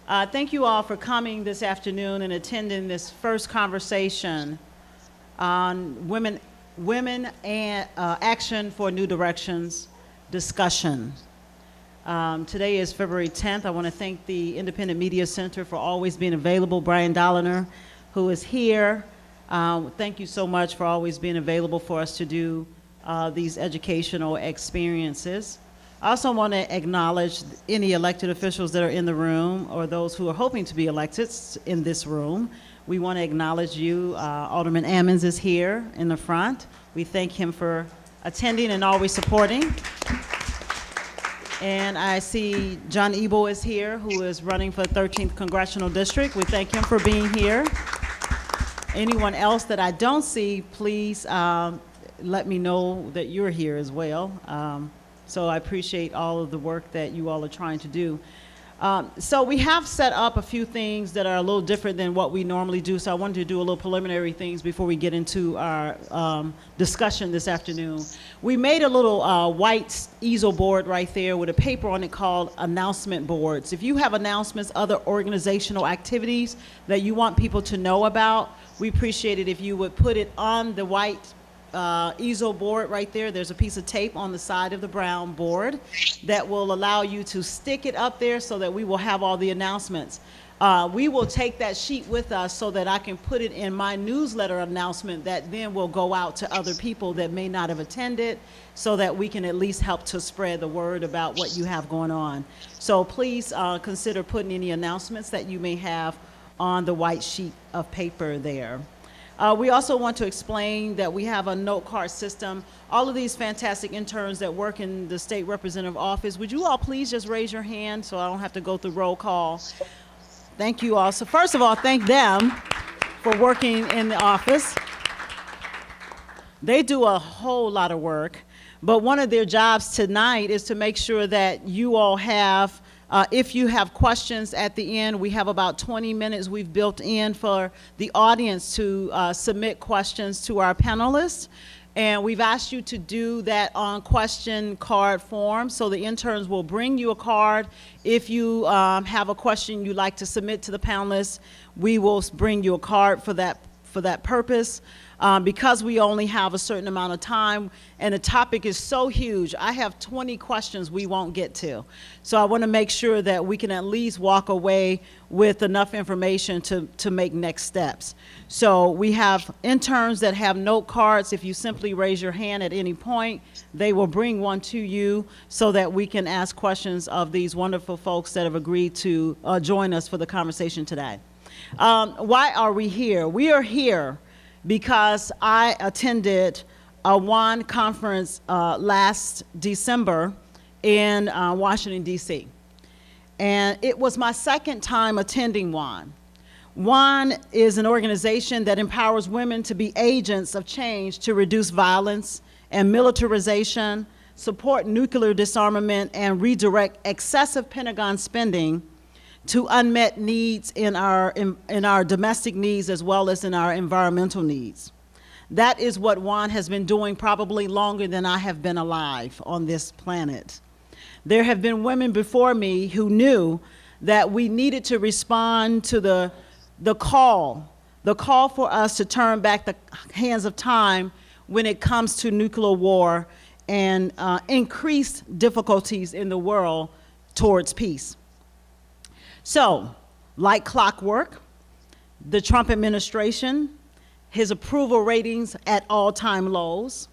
Thank you all for coming this afternoon and attending this first conversation on women and Action for New Directions discussion. Today is February 10th. I want to thank the Independent Media Center for always being available. Brian Dolliner, who is here. Thank you so much for always being available for us to do these educational experiences. I also want to acknowledge any elected officials that are in the room or those who are hoping to be elected in this room. We want to acknowledge you. Alderman Ammons is here in the front. We thank him for attending and always supporting. And I see John Ebo is here, who is running for 13th Congressional District. We thank him for being here. Anyone else that I don't see, please let me know that you're here as well. So I appreciate all of the work that you all are trying to do. So we have set up a few things that are a little different than what we normally do. So I wanted to do a little preliminary things before we get into our discussion this afternoon. We made a little white easel board right there with a paper on it called announcement boards. If you have announcements, other organizational activities that you want people to know about, we appreciate it if you would put it on the white easel board right there. There's a piece of tape on the side of the brown board that will allow you to stick it up there so that we will have all the announcements. We will take that sheet with us so that I can put it in my newsletter announcement that then will go out to other people that may not have attended, so that we can at least help to spread the word about what you have going on. So please consider putting any announcements that you may have on the white sheet of paper there. We also want to explain that we have a note card system. All of these fantastic interns that work in the state representative office, would you all please just raise your hand so I don't have to go through roll call? Thank you all. So first of all, thank them for working in the office. They do a whole lot of work, but one of their jobs tonight is to make sure that you all have if you have questions at the end, we have about 20 minutes we've built in for the audience to submit questions to our panelists. And we've asked you to do that on question card form. So the interns will bring you a card. If you have a question you'd like to submit to the panelists, we will bring you a card for that purpose. Because we only have a certain amount of time and the topic is so huge, I have 20 questions we won't get to. So I want to make sure that we can at least walk away with enough information to make next steps. So we have interns that have note cards. If you simply raise your hand at any point, they will bring one to you so that we can ask questions of these wonderful folks that have agreed to join us for the conversation today. Why are we here? We are here because I attended a WAN conference last December in Washington, D.C. And it was my second time attending WAN. WAN is an organization that empowers women to be agents of change to reduce violence and militarization, support nuclear disarmament, and redirect excessive Pentagon spending to unmet needs in our domestic needs as well as in our environmental needs. That is what WAN has been doing probably longer than I have been alive on this planet. There have been women before me who knew that we needed to respond to the call for us to turn back the hands of time when it comes to nuclear war and increased difficulties in the world towards peace. So, like clockwork, the Trump administration, his approval ratings at all-time lows,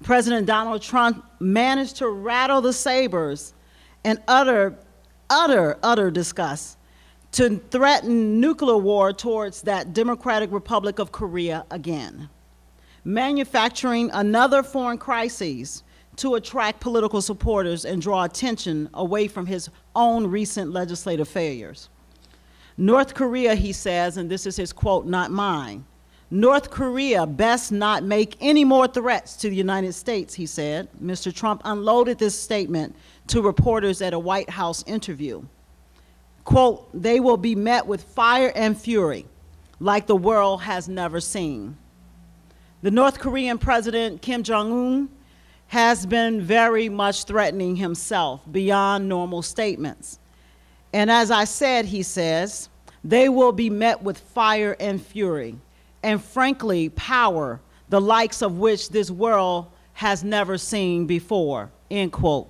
President Donald Trump managed to rattle the sabers and utter disgust to threaten nuclear war towards that Democratic Republic of Korea again, manufacturing another foreign crisis to attract political supporters and draw attention away from his own recent legislative failures. North Korea, he says, and this is his quote, not mine, North Korea best not make any more threats to the United States, he said. Mr. Trump unloaded this statement to reporters at a White House interview. Quote, they will be met with fire and fury like the world has never seen. The North Korean President Kim Jong-un has been very much threatening himself beyond normal statements. And as I said, he says, they will be met with fire and fury, and frankly, power, the likes of which this world has never seen before, end quote.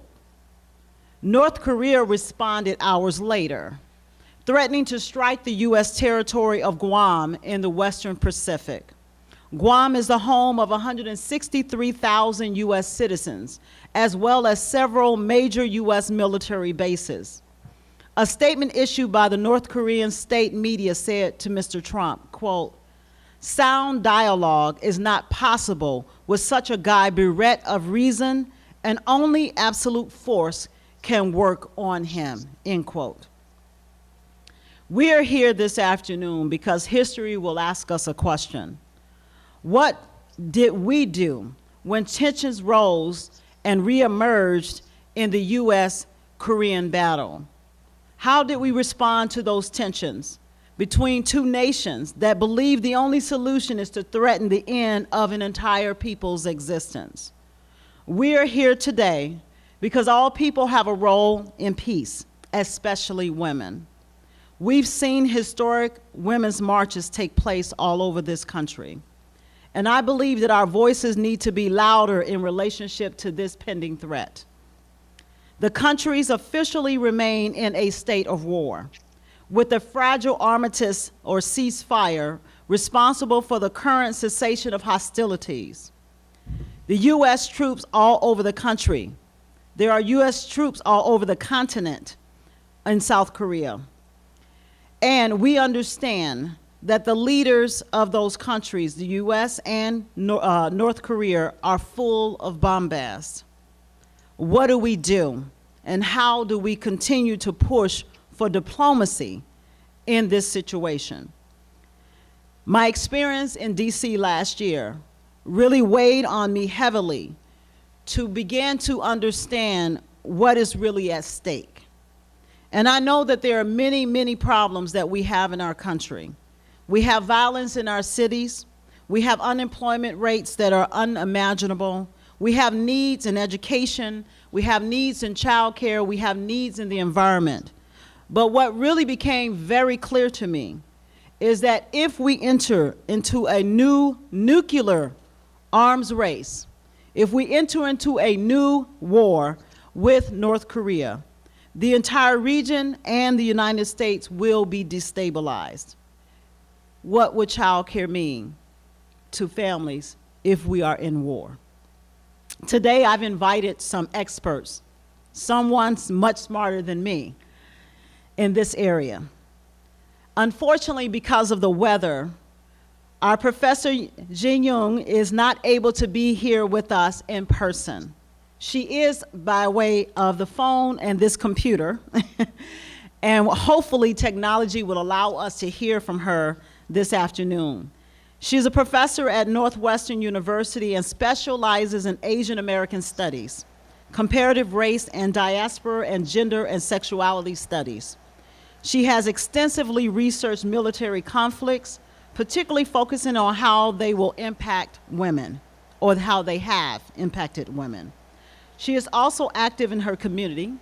North Korea responded hours later, threatening to strike the U.S. territory of Guam in the Western Pacific. Guam is the home of 163,000 U.S. citizens, as well as several major U.S. military bases. A statement issued by the North Korean state media said to Mr. Trump, quote, "Sound dialogue is not possible with such a guy bereft of reason, and only absolute force can work on him," end quote. We are here this afternoon because history will ask us a question. What did we do when tensions rose and reemerged in the U.S.-Korean battle? How did we respond to those tensions between two nations that believe the only solution is to threaten the end of an entire people's existence? We are here today because all people have a role in peace, especially women. We've seen historic women's marches take place all over this country. And I believe that our voices need to be louder in relationship to this pending threat. The countries officially remain in a state of war, with the fragile armistice or ceasefire responsible for the current cessation of hostilities. The U.S. troops all over the country. There are U.S. troops all over the continent in South Korea. And we understand that the leaders of those countries, the U.S. and North Korea, are full of bombast. What do we do? And how do we continue to push for diplomacy in this situation? My experience in D.C. last year really weighed on me heavily to begin to understand what is really at stake. And I know that there are many, many problems that we have in our country. We have violence in our cities. We have unemployment rates that are unimaginable. We have needs in education. We have needs in childcare. We have needs in the environment. But what really became very clear to me is that if we enter into a new nuclear arms race, if we enter into a new war with North Korea, the entire region and the United States will be destabilized. What would child care mean to families if we are in war? Today, I've invited some experts, someone much smarter than me in this area. Unfortunately, because of the weather, our Professor Jin Young is not able to be here with us in person. She is by way of the phone and this computer, and hopefully technology will allow us to hear from her this afternoon. She's a professor at Northwestern University and specializes in Asian American studies, comparative race and diaspora, and gender and sexuality studies. She has extensively researched military conflicts, particularly focusing on how they will impact women, or how they have impacted women. She is also active in her community.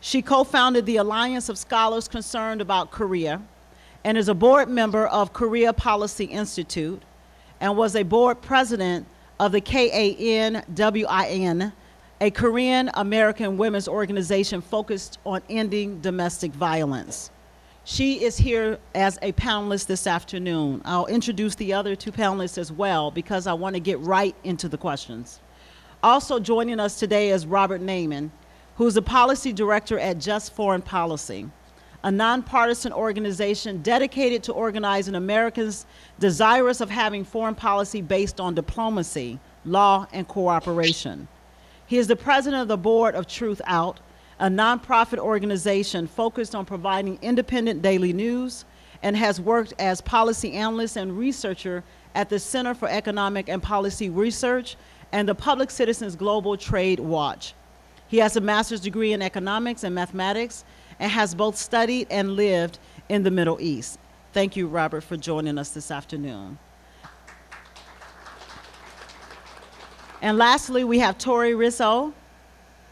She co-founded the Alliance of Scholars Concerned About Korea, and is a board member of Korea Policy Institute, and was a board president of the KANWIN, a Korean American women's organization focused on ending domestic violence. She is here as a panelist this afternoon. I'll introduce the other two panelists as well because I want to get right into the questions. Also joining us today is Robert Naiman, who is the policy director at Just Foreign Policy, a nonpartisan organization dedicated to organizing Americans desirous of having foreign policy based on diplomacy, law, and cooperation. He is the president of the board of Truth Out, a nonprofit organization focused on providing independent daily news, and has worked as policy analyst and researcher at the Center for Economic and Policy Research and the Public Citizens Global Trade Watch. He has a master's degree in economics and mathematics and has both studied and lived in the Middle East. Thank you, Robert, for joining us this afternoon. And lastly, we have Tory Rizzo.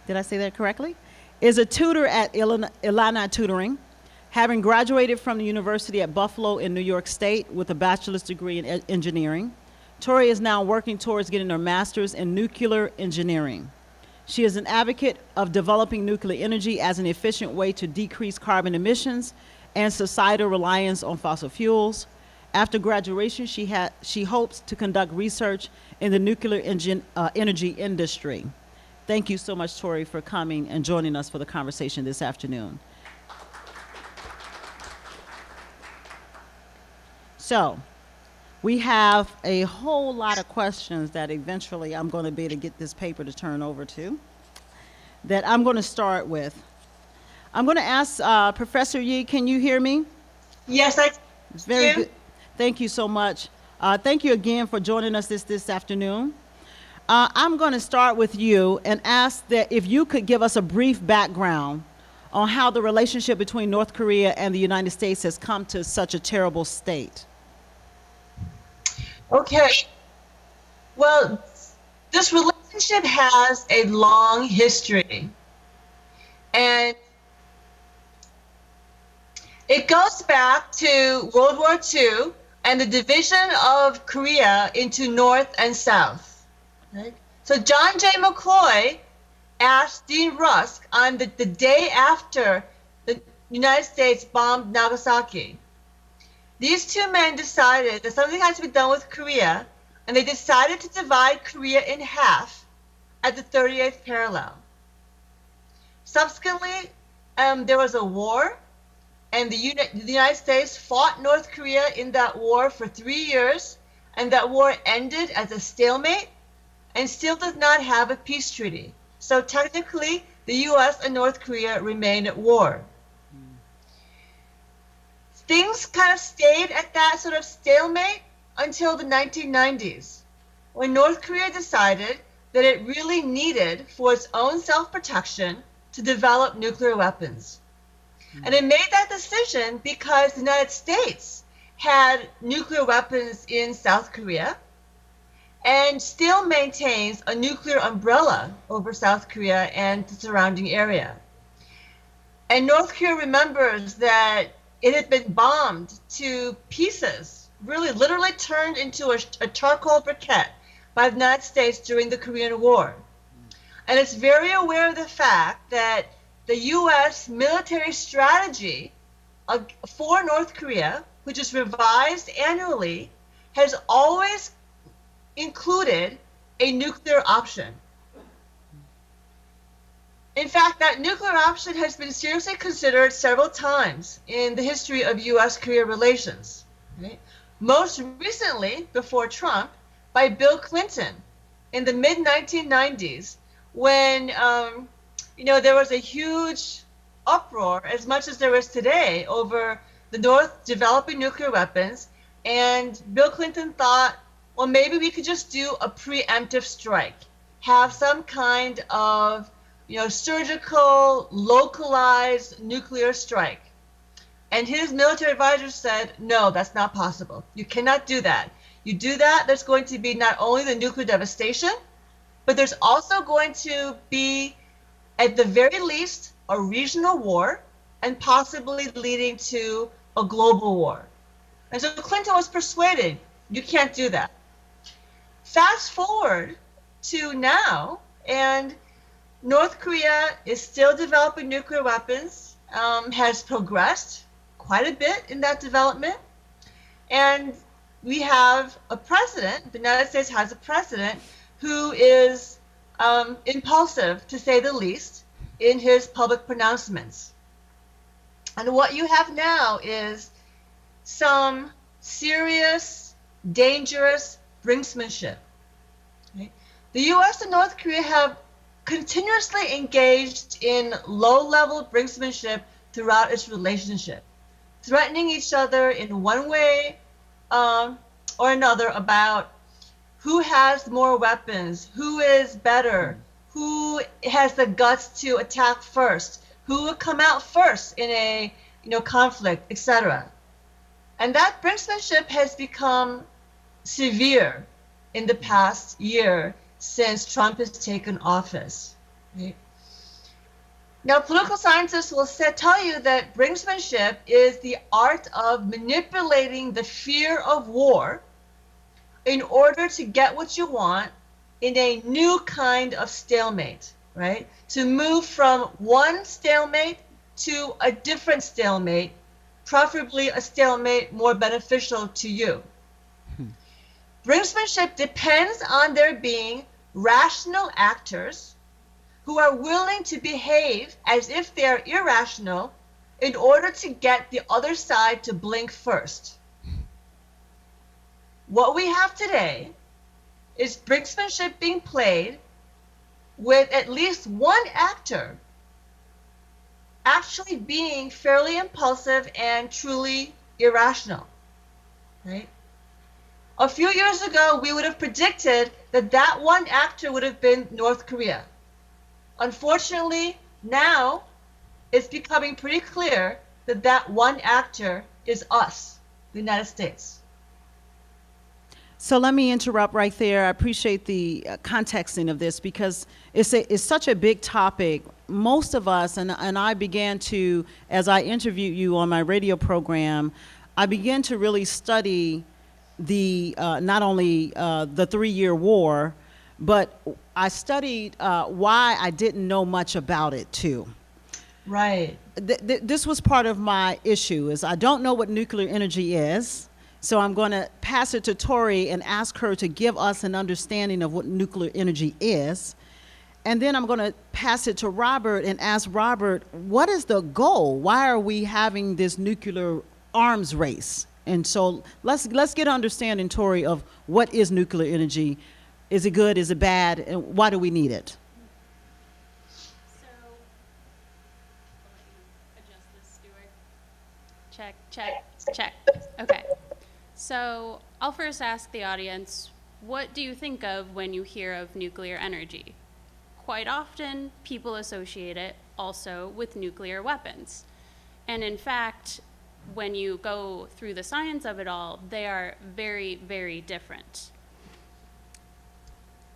Did I say that correctly? Is a tutor at Illini Tutoring. Having graduated from the University at Buffalo in New York State with a bachelor's degree in engineering, Tory is now working towards getting her master's in nuclear engineering. She is an advocate of developing nuclear energy as an efficient way to decrease carbon emissions and societal reliance on fossil fuels. After graduation, she hopes to conduct research in the nuclear energy industry. Thank you so much, Tory, for coming and joining us for the conversation this afternoon. So, we have a whole lot of questions that eventually I'm going to be able to get this paper to turn over to, that I'm going to start with. I'm going to ask Professor Yee, can you hear me? Yes, I can. Very good. Thank you so much. Thank you again for joining us this afternoon. I'm going to start with you and ask that if you could give us a brief background on how the relationship between North Korea and the United States has come to such a terrible state. Okay. Well, this relationship has a long history. And it goes back to World War II and the division of Korea into North and South. Right? So John J. McCloy asked Dean Rusk on the day after the United States bombed Nagasaki. These two men decided that something had to be done with Korea, and they decided to divide Korea in half at the 38th parallel. Subsequently, there was a war, and the United States fought North Korea in that war for 3 years, and that war ended as a stalemate and still does not have a peace treaty. So technically, the U.S. and North Korea remain at war. Things kind of stayed at that sort of stalemate until the 1990s, when North Korea decided that it really needed, for its own self-protection, to develop nuclear weapons. And it made that decision because the United States had nuclear weapons in South Korea and still maintains a nuclear umbrella over South Korea and the surrounding area. And North Korea remembers that it had been bombed to pieces, really literally turned into a charcoal briquette by the United States during the Korean War. And it's very aware of the fact that the U.S. military strategy for North Korea, which is revised annually, has always included a nuclear option. In fact, that nuclear option has been seriously considered several times in the history of U.S.-Korea relations. Right? Most recently, before Trump, by Bill Clinton in the mid-1990s, when there was a huge uproar, as much as there is today, over the North developing nuclear weapons, and Bill Clinton thought, well, maybe we could just do a preemptive strike, have some kind of surgical, localized nuclear strike. And his military advisors said, no, that's not possible. You cannot do that. You do that, there's going to be not only the nuclear devastation, but there's also going to be, at the very least, a regional war, and possibly leading to a global war. And so Clinton was persuaded, you can't do that. Fast forward to now, and North Korea is still developing nuclear weapons, has progressed quite a bit in that development, and we have a president, the United States has a president, who is impulsive, to say the least, in his public pronouncements. And what you have now is some serious, dangerous brinksmanship. Right? The U.S. and North Korea have continuously engaged in low-level brinksmanship throughout its relationship, threatening each other in one way or another about who has more weapons, who is better, who has the guts to attack first, who will come out first in a conflict, etc. And that brinksmanship has become severe in the past year since Trump has taken office. Right? Now, political scientists will tell you that brinksmanship is the art of manipulating the fear of war in order to get what you want in a new kind of stalemate, right? To move from one stalemate to a different stalemate, preferably a stalemate more beneficial to you. Brinksmanship depends on there being rational actors who are willing to behave as if they are irrational in order to get the other side to blink first. What we have today is brinksmanship being played with at least one actor actually being fairly impulsive and truly irrational, right? A few years ago, we would have predicted that that one actor would have been North Korea. Unfortunately, now it's becoming pretty clear that that one actor is us, the United States. So let me interrupt right there. I appreciate the contexting of this because it's such a big topic. Most of us, and I began to, as I interviewed you on my radio program, I began to really study the not only the 3-year war, but I studied why I didn't know much about it too. Right. This was part of my issue, is I don't know what nuclear energy is. So I'm going to pass it to Tory and ask her to give us an understanding of what nuclear energy is. And then I'm going to pass it to Robert and ask Robert, what is the goal? Why are we having this nuclear arms race? And so let's get an understanding, Tory, of what is nuclear energy. Is it good? Is it bad? And why do we need it? So, I'll let you adjust this, Stuart. Check, check, check. Okay. So I'll first ask the audience, what do you think of when you hear of nuclear energy? Quite often, people associate it also with nuclear weapons. And in fact, when you go through the science of it all, they are very, very different.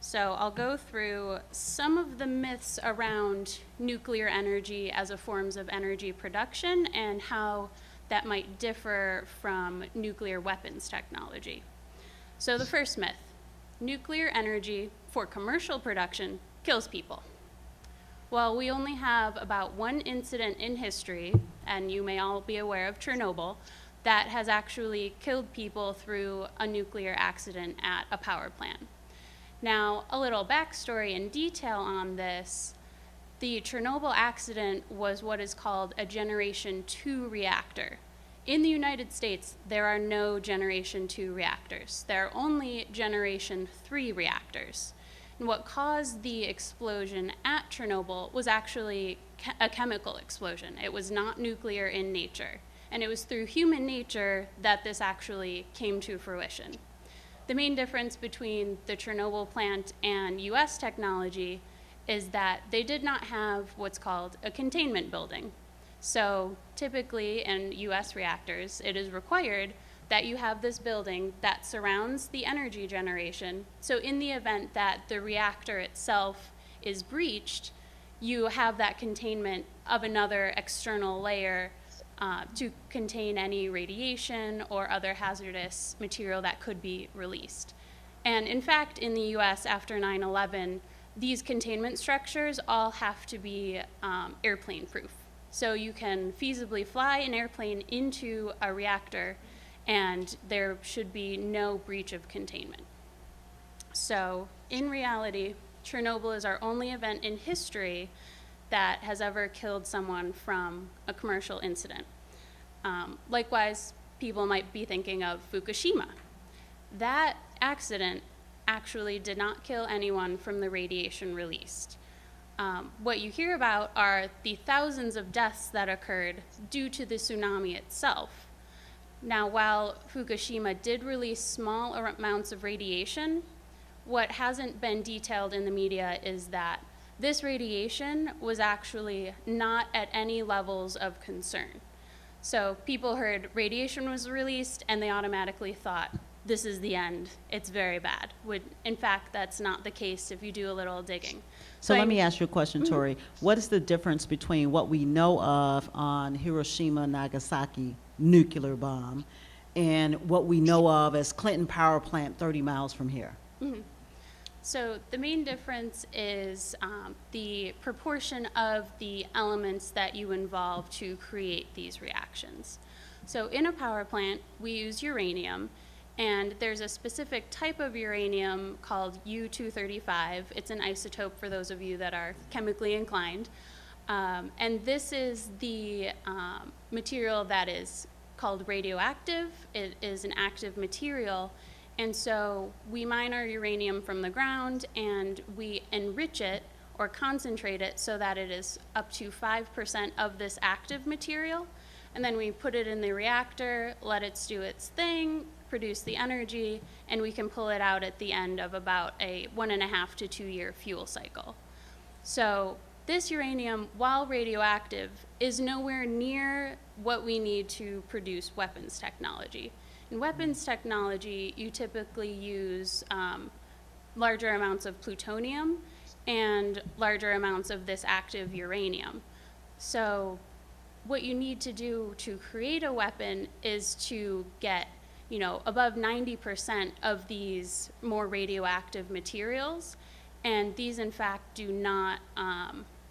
So I'll go through some of the myths around nuclear energy as a forms of energy production and how that might differ from nuclear weapons technology. So the first myth, nuclear energy for commercial production kills people. Well, we only have about one incident in history, and you may all be aware of Chernobyl, that has actually killed people through a nuclear accident at a power plant. Now, a little backstory and detail on this. The Chernobyl accident was what is called a Generation 2 reactor. In the United States, there are no Generation 2 reactors. There are only Generation 3 reactors. And what caused the explosion at Chernobyl was actually a chemical explosion. It was not nuclear in nature. And it was through human nature that this actually came to fruition. The main difference between the Chernobyl plant and US technology is that they did not have what's called a containment building. So typically in US reactors, it is required that you have this building that surrounds the energy generation. So in the event that the reactor itself is breached, you have that containment of another external layer to contain any radiation or other hazardous material that could be released. And in fact, in the US after 9/11, these containment structures all have to be airplane proof. So you can feasibly fly an airplane into a reactor and there should be no breach of containment. So in reality, Chernobyl is our only event in history that has ever killed someone from a commercial incident. Likewise, people might be thinking of Fukushima. That accident actually did not kill anyone from the radiation released. What you hear about are the thousands of deaths that occurred due to the tsunami itself. Now, while Fukushima did release small amounts of radiation, what hasn't been detailed in the media is that this radiation was actually not at any levels of concern. So people heard radiation was released and they automatically thought this is the end, it's very bad. In fact, that's not the case if you do a little digging. So let me ask you a question, Tory. What is the difference between what we know of on Hiroshima and Nagasaki nuclear bomb and what we know of as Clinton Power Plant 30 miles from here? So the main difference is the proportion of the elements that you involve to create these reactions. So in a power plant, we use uranium, and there's a specific type of uranium called U-235. It's an isotope for those of you that are chemically inclined. And this is the material that is called radioactive. It is an active material. And so we mine our uranium from the ground and we enrich it or concentrate it so that it is up to 5% of this active material. And then we put it in the reactor, let it do its thing, produce the energy, and we can pull it out at the end of about a 1.5 to 2 year fuel cycle. So this uranium, while radioactive, is nowhere near what we need to produce weapons technology. In weapons technology, you typically use larger amounts of plutonium and larger amounts of this active uranium. So what you need to do to create a weapon is to get, above 90% of these more radioactive materials, and these in fact do not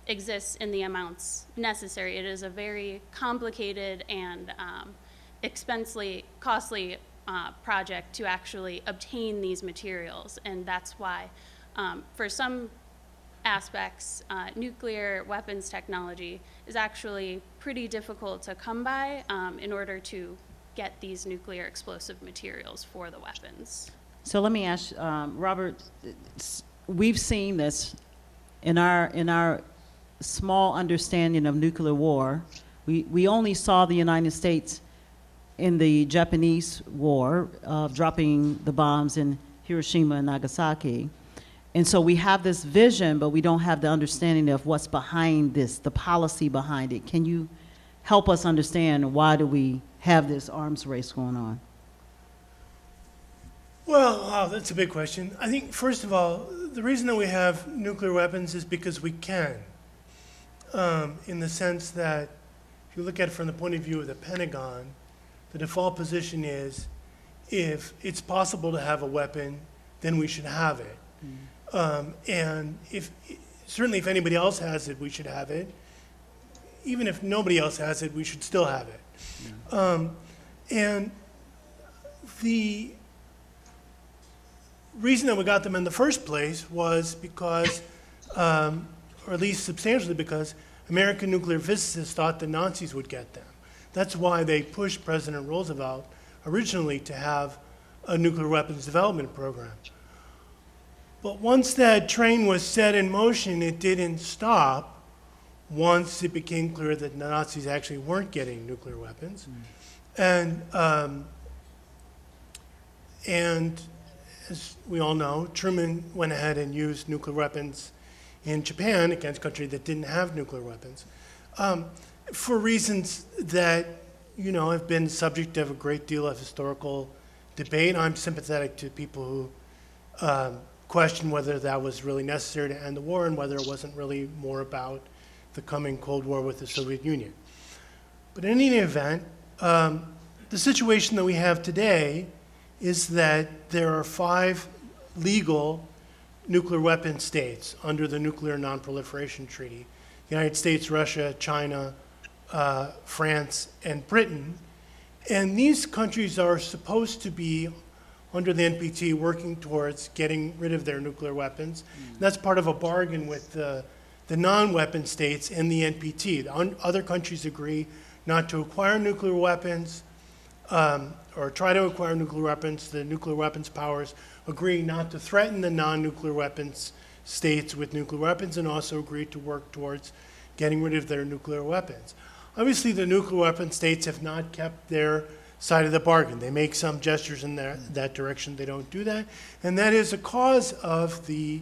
exist in the amounts necessary. It is a very complicated and expensively costly project to actually obtain these materials, and that's why for some aspects nuclear weapons technology is actually pretty difficult to come by in order to get these nuclear explosive materials for the weapons. So let me ask Robert, we've seen this in our small understanding of nuclear war. We only saw the United States in the Japanese war of dropping the bombs in Hiroshima and Nagasaki. And so we have this vision, but we don't have the understanding of what's behind this, the policy behind it. Can you help us understand why do we have this arms race going on? Well, that's a big question. I think, first of all, the reason that we have nuclear weapons is because we can, in the sense that if you look at it from the point of view of the Pentagon, the default position is if it's possible to have a weapon, then we should have it. And certainly if anybody else has it, we should have it. Even if nobody else has it, we should still have it. And the reason that we got them in the first place was because, or at least substantially because, American nuclear physicists thought the Nazis would get them. That's why they pushed President Roosevelt originally to have a nuclear weapons development program. But once that train was set in motion, it didn't stop once it became clear that the Nazis actually weren't getting nuclear weapons. And as we all know, Truman went ahead and used nuclear weapons in Japan against a country that didn't have nuclear weapons. For reasons that, have been subject of a great deal of historical debate. I'm sympathetic to people who question whether that was really necessary to end the war and whether it wasn't really more about the coming Cold War with the Soviet Union. But in any event, the situation that we have today is that there are 5 legal nuclear weapon states under the Nuclear Non-Proliferation Treaty: United States, Russia, China, France, and Britain. And these countries are supposed to be, under the NPT, working towards getting rid of their nuclear weapons. That's part of a bargain with the non-weapon states in the NPT. Other countries agree not to acquire nuclear weapons or try to acquire nuclear weapons. The nuclear weapons powers agree not to threaten the non-nuclear weapons states with nuclear weapons, and also agree to work towards getting rid of their nuclear weapons. Obviously, the nuclear weapon states have not kept their side of the bargain. They make some gestures in that direction. They don't do that. And that is a cause of the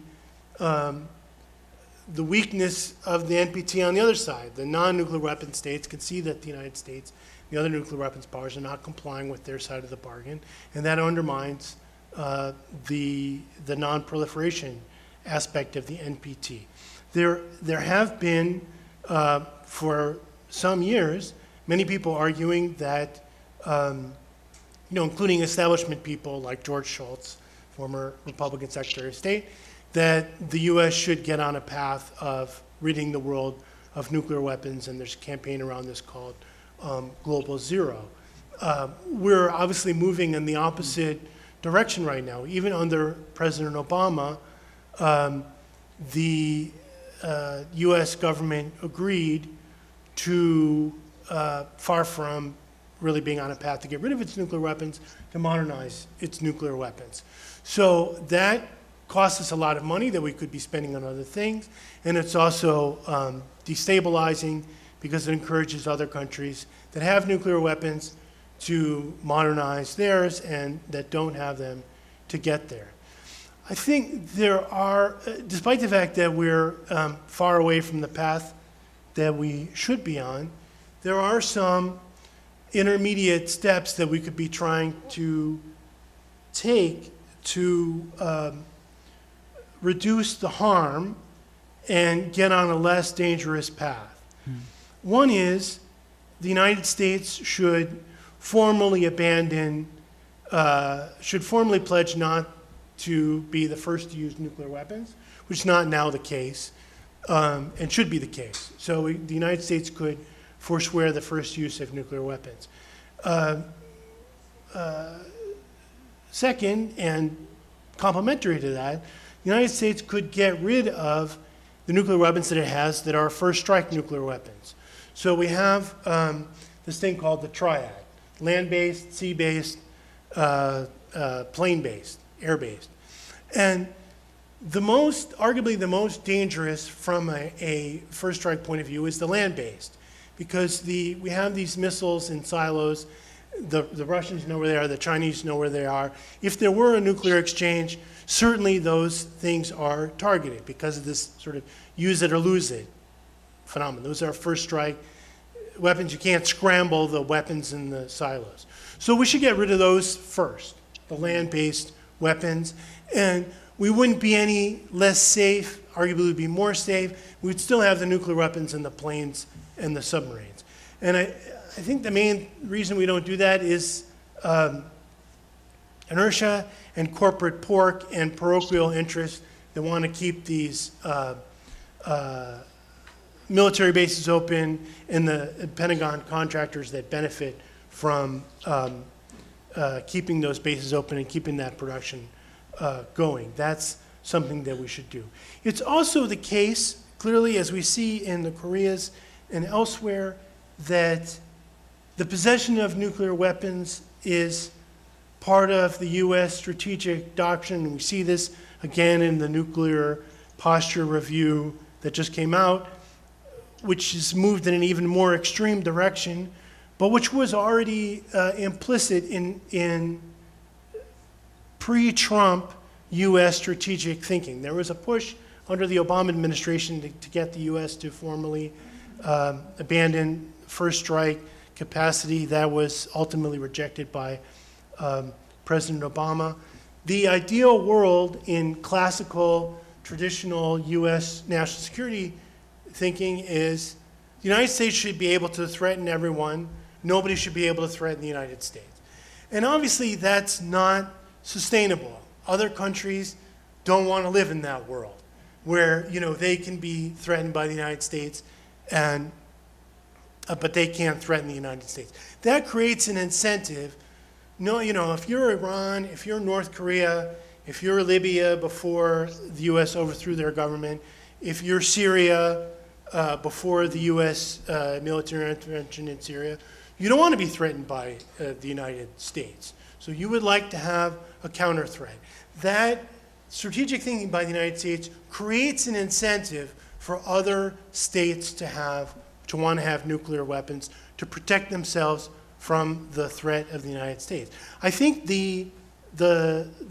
weakness of the NPT on the other side. The non-nuclear weapon states can see that the United States the other nuclear weapons powers are not complying with their side of the bargain, and that undermines the non-proliferation aspect of the NPT. There have been, for some years, many people arguing that, including establishment people like George Shultz, former Republican Secretary of State, that the U.S. should get on a path of ridding the world of nuclear weapons, and there's a campaign around this called Global Zero. We're obviously moving in the opposite direction right now. Even under President Obama, the U.S. government agreed to, far from really being on a path to get rid of its nuclear weapons, to modernize its nuclear weapons. So that costs us a lot of money that we could be spending on other things, and it's also destabilizing because it encourages other countries that have nuclear weapons to modernize theirs and that don't have them to get there. I think there are, despite the fact that we're far away from the path that we should be on, there are some intermediate steps that we could be trying to take to reduce the harm and get on a less dangerous path. One is the United States should formally pledge not to be the first to use nuclear weapons, which is not now the case, and should be the case. So the United States could forswear the first use of nuclear weapons. Second, and complementary to that, the United States could get rid of the nuclear weapons that it has that are first strike nuclear weapons. So we have this thing called the triad: land-based, sea-based, plane-based, air-based. And arguably the most dangerous from a first strike point of view is the land-based, because we have these missiles in silos. The Russians know where they are, the Chinese know where they are. If there were a nuclear exchange, certainly those things are targeted because of this sort of use it or lose it phenomenon. Those are first strike weapons. You can't scramble the weapons in the silos. So we should get rid of those first, the land-based weapons. And we wouldn't be any less safe, arguably we'd be more safe. We'd still have the nuclear weapons in the planes and the submarines. And I think the main reason we don't do that is inertia and corporate pork and parochial interests that want to keep these military bases open, and the Pentagon contractors that benefit from keeping those bases open and keeping that production going. That's something that we should do. It's also the case, clearly, as we see in the Koreas and elsewhere, that the possession of nuclear weapons is part of the U.S. strategic doctrine. We see this again in the nuclear posture review that just came out, which has moved in an even more extreme direction, but which was already implicit in pre-Trump U.S. strategic thinking. There was a push under the Obama administration to get the U.S. to formally abandon first strike capacity. That was ultimately rejected by President Obama. The ideal world in classical, traditional U.S. national security thinking is the United States should be able to threaten everyone. Nobody should be able to threaten the United States. And obviously that's not sustainable. Other countries don't want to live in that world where, they can be threatened by the United States and but they can't threaten the United States. That creates an incentive. If you're Iran, if you're North Korea, if you're Libya before the U.S. overthrew their government, if you're Syria before the U.S. Military intervention in Syria, you don't want to be threatened by the United States. So you would like to have a counter threat. That strategic thinking by the United States creates an incentive for other states to want to have nuclear weapons to protect themselves from the threat of the United States. I think the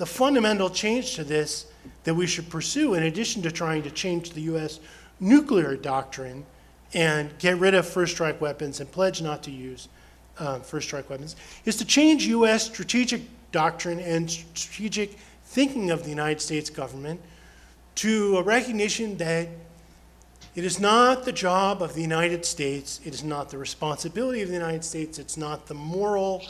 fundamental change to this that we should pursue, in addition to trying to change the U.S. nuclear doctrine and get rid of first strike weapons and pledge not to use first strike weapons, is to change U.S. strategic doctrine and strategic thinking of the United States government to a recognition that it is not the job of the United States, it is not the responsibility of the United States, it's not the moral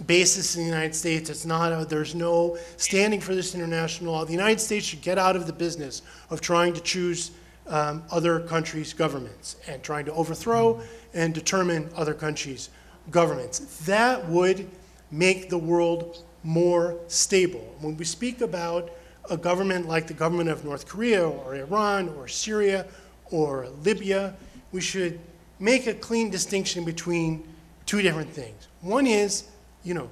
basis in the United States, it's not, there's no standing for this international law. The United States should get out of the business of trying to choose other countries' governments and trying to overthrow and determine other countries' governments. That would make the world more stable. When we speak about a government like the government of North Korea or Iran or Syria or Libya, we should make a clean distinction between two different things. One is, you know,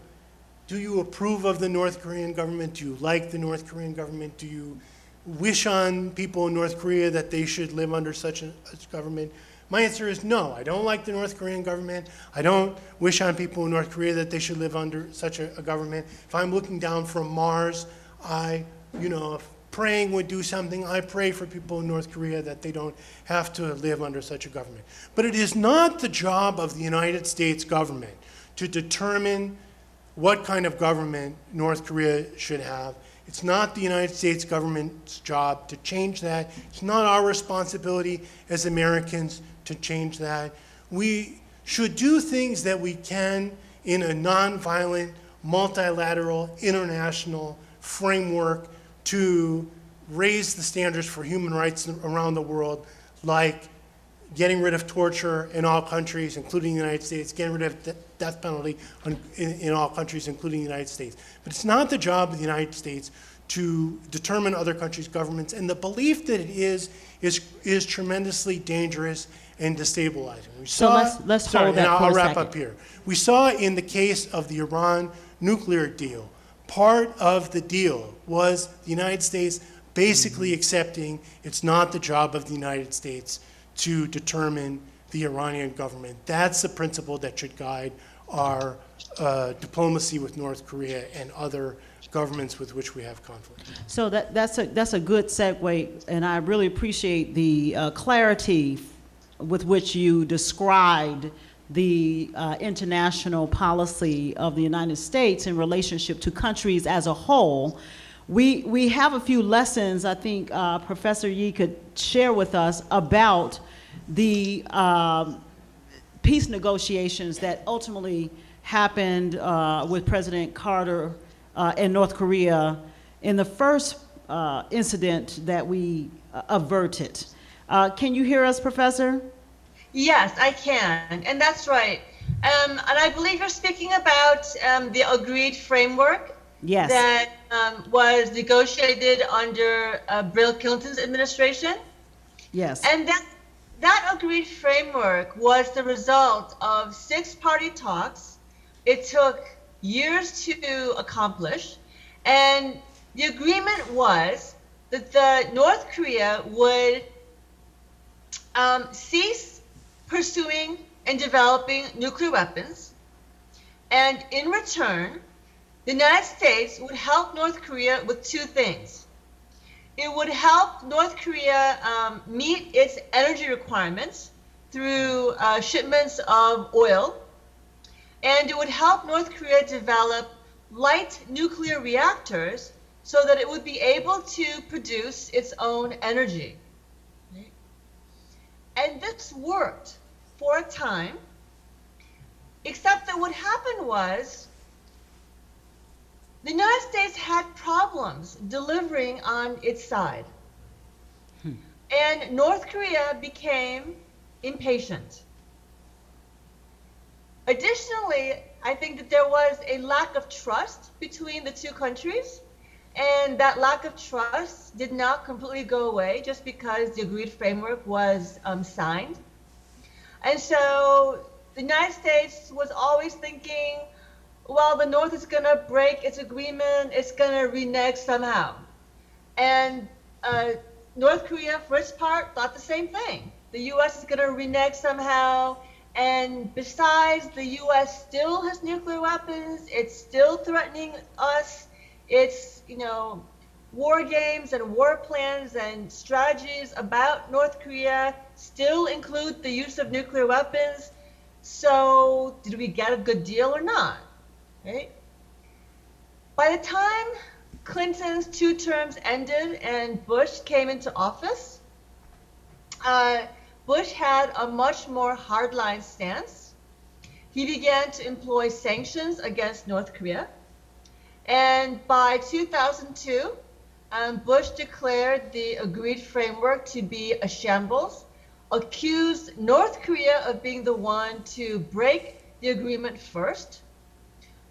do you approve of the North Korean government? Do you like the North Korean government? Do you wish on people in North Korea that they should live under such a government? My answer is no. I don't like the North Korean government. I don't wish on people in North Korea that they should live under such a government. If I'm looking down from Mars, if praying would do something, I pray for people in North Korea that they don't have to live under such a government. But it is not the job of the United States government to determine what kind of government North Korea should have. It's not the United States government's job to change that. It's not our responsibility as Americans to change that. We should do things that we can in a nonviolent, multilateral, international framework to raise the standards for human rights around the world, like getting rid of torture in all countries, including the United States, getting rid of the death penalty in all countries, including the United States. But it's not the job of the United States to determine other countries' governments, and the belief that it is tremendously dangerous and destabilizing. We saw, so let's hold that and for I'll a wrap second. up here. We saw in the case of the Iran nuclear deal, part of the deal was the United States basically accepting it's not the job of the United States to determine the Iranian government. That's the principle that should guide our diplomacy with North Korea and other governments with which we have conflict. So that's a good segue, and I really appreciate the clarity with which you described the international policy of the United States in relationship to countries as a whole. We have a few lessons I think Professor Yee could share with us about the peace negotiations that ultimately happened with President Carter in North Korea in the first incident that we averted. Can you hear us, Professor? Yes, I can, and that's right. And I believe you're speaking about the Agreed Framework. Yes. That was negotiated under Bill Clinton's administration. Yes. And that Agreed Framework was the result of 6-party talks. It took years to accomplish, and the agreement was that the North Korea would cease pursuing and developing nuclear weapons, and in return, the United States would help North Korea with 2 things. It would help North Korea meet its energy requirements through shipments of oil, and it would help North Korea develop light nuclear reactors so that it would be able to produce its own energy. Right? And this worked for a time, except that what happened was the United States had problems delivering on its side. And North Korea became impatient. Additionally, I think that there was a lack of trust between the 2 countries, and that lack of trust did not completely go away just because the Agreed Framework was signed. And so the United States was always thinking, well, the North is going to break its agreement, it's going to renege somehow. And North Korea, for its part, thought the same thing. The U.S. is going to renege somehow, and besides, the U.S. still has nuclear weapons, it's still threatening us, it's, war games and war plans and strategies about North Korea still include the use of nuclear weapons. So did we get a good deal or not? Right? By the time Clinton's 2 terms ended and Bush came into office, Bush had a much more hardline stance. He began to employ sanctions against North Korea. And by 2002, Bush declared the Agreed Framework to be a shambles, accused North Korea of being the one to break the agreement first.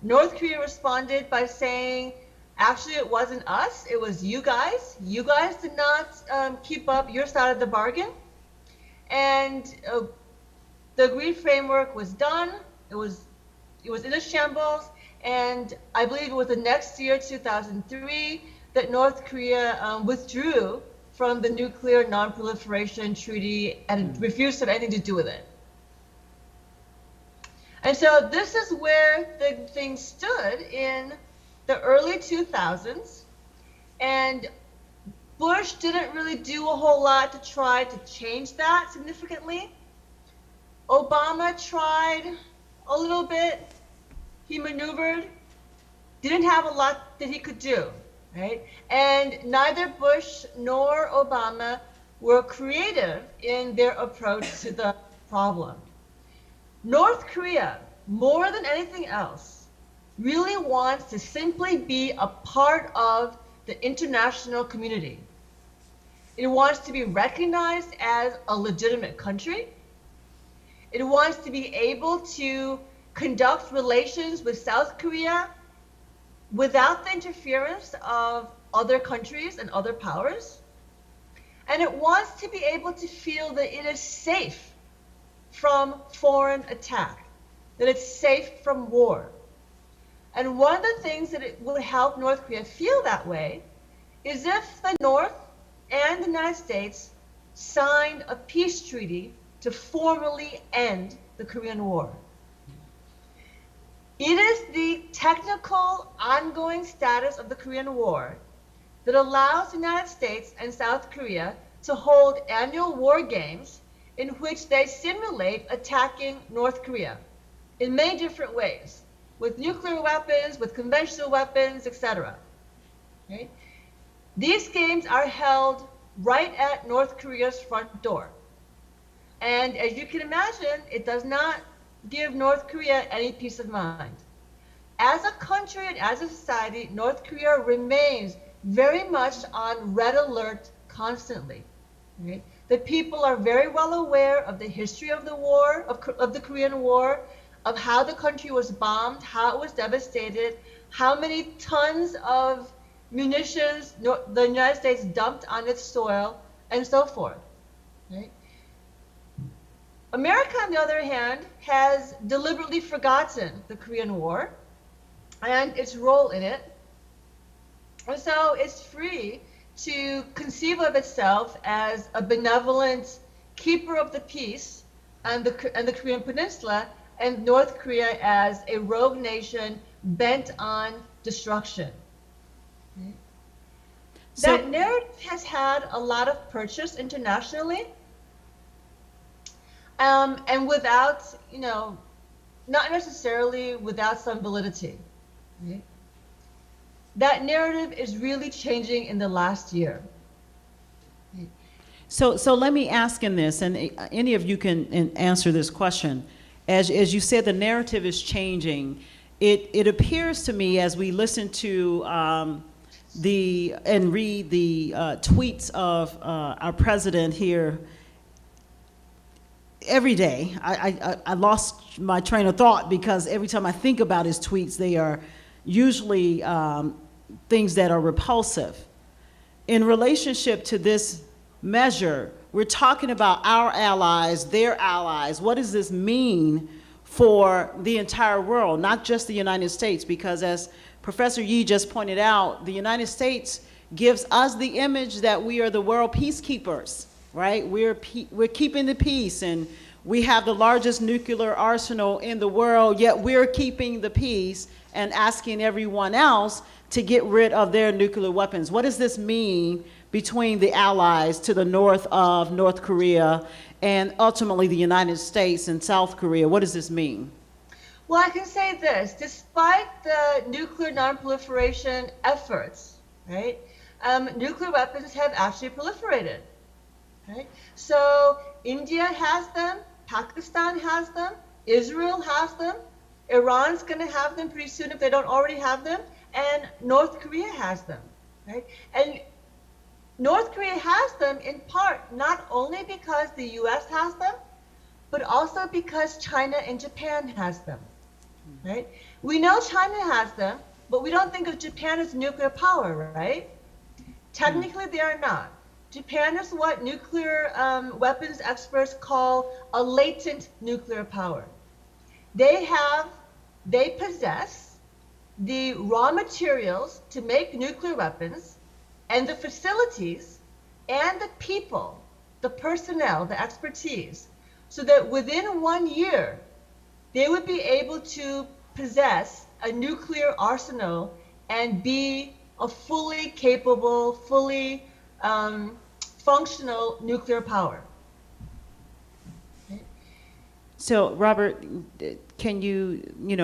North Korea responded by saying, actually, it wasn't us, it was you guys. You guys did not keep up your side of the bargain. And the Agreed Framework was done. It was in a shambles. And I believe it was the next year, 2003, that North Korea withdrew from the Nuclear Non-Proliferation Treaty and refused to have anything to do with it. And so this is where the thing stood in the early 2000s. And Bush didn't really do a whole lot to try to change that significantly. Obama tried a little bit. He maneuvered, didn't have a lot that he could do, right? And neither Bush nor Obama were creative in their approach to the problem. North Korea, more than anything else, really wants to simply be a part of the international community. It wants to be recognized as a legitimate country. It wants to be able to conduct relations with South Korea without the interference of other countries and other powers. And it wants to be able to feel that it is safe from foreign attack, that it's safe from war. And one of the things that it would help North Korea feel that way is if the North and the United States signed a peace treaty to formally end the Korean War. It is the technical ongoing status of the Korean War that allows the United States and South Korea to hold annual war games in which they simulate attacking North Korea in many different ways, with nuclear weapons, with conventional weapons, etc. Okay? These games are held right at North Korea's front door. And as you can imagine, it does not give North Korea any peace of mind. As a country and as a society, North Korea remains very much on red alert constantly. Right? The people are very well aware of the history of the war, of the Korean War, of how the country was bombed, how it was devastated, how many tons of munitions the United States dumped on its soil, and so forth. Right? America, on the other hand, has deliberately forgotten the Korean War and its role in it. And so it's free to conceive of itself as a benevolent keeper of the peace and the Korean Peninsula, and North Korea as a rogue nation bent on destruction. So, that narrative has had a lot of purchase internationally, and without, not necessarily without some validity. Right? That narrative is really changing in the last year. so let me ask in this, and any of you can answer this question. As you said, the narrative is changing. It appears to me, as we listen to and read the tweets of our president here every day, I lost my train of thought, because every time I think about his tweets, they are usually things that are repulsive. In relationship to this measure, we're talking about our allies, their allies. What does this mean for the entire world, not just the United States? Because as Professor Yee just pointed out, the United States gives us the image that we are the world peacekeepers, right? We're keeping the peace, and we have the largest nuclear arsenal in the world, yet we're keeping the peace and asking everyone else to get rid of their nuclear weapons. What does this mean between the allies to the north of North Korea and ultimately the United States and South Korea. What does this mean? Well, I can say this, despite the nuclear nonproliferation efforts, right, nuclear weapons have actually proliferated, right? So India has them, Pakistan has them, Israel has them, Iran's going to have them pretty soon if they don't already have them, and North Korea has them, right? And North Korea has them in part not only because the US has them, but also because China and Japan has them, right? We know China has them, but we don't think of Japan as nuclear power, right? Technically, they are not. Japan is what nuclear weapons experts call a latent nuclear power. They possess the raw materials to make nuclear weapons and the facilities and the people, the personnel, the expertise, so that within 1 year, they would be able to possess a nuclear arsenal and be a fully capable, fully functional nuclear power. So, Robert, can you,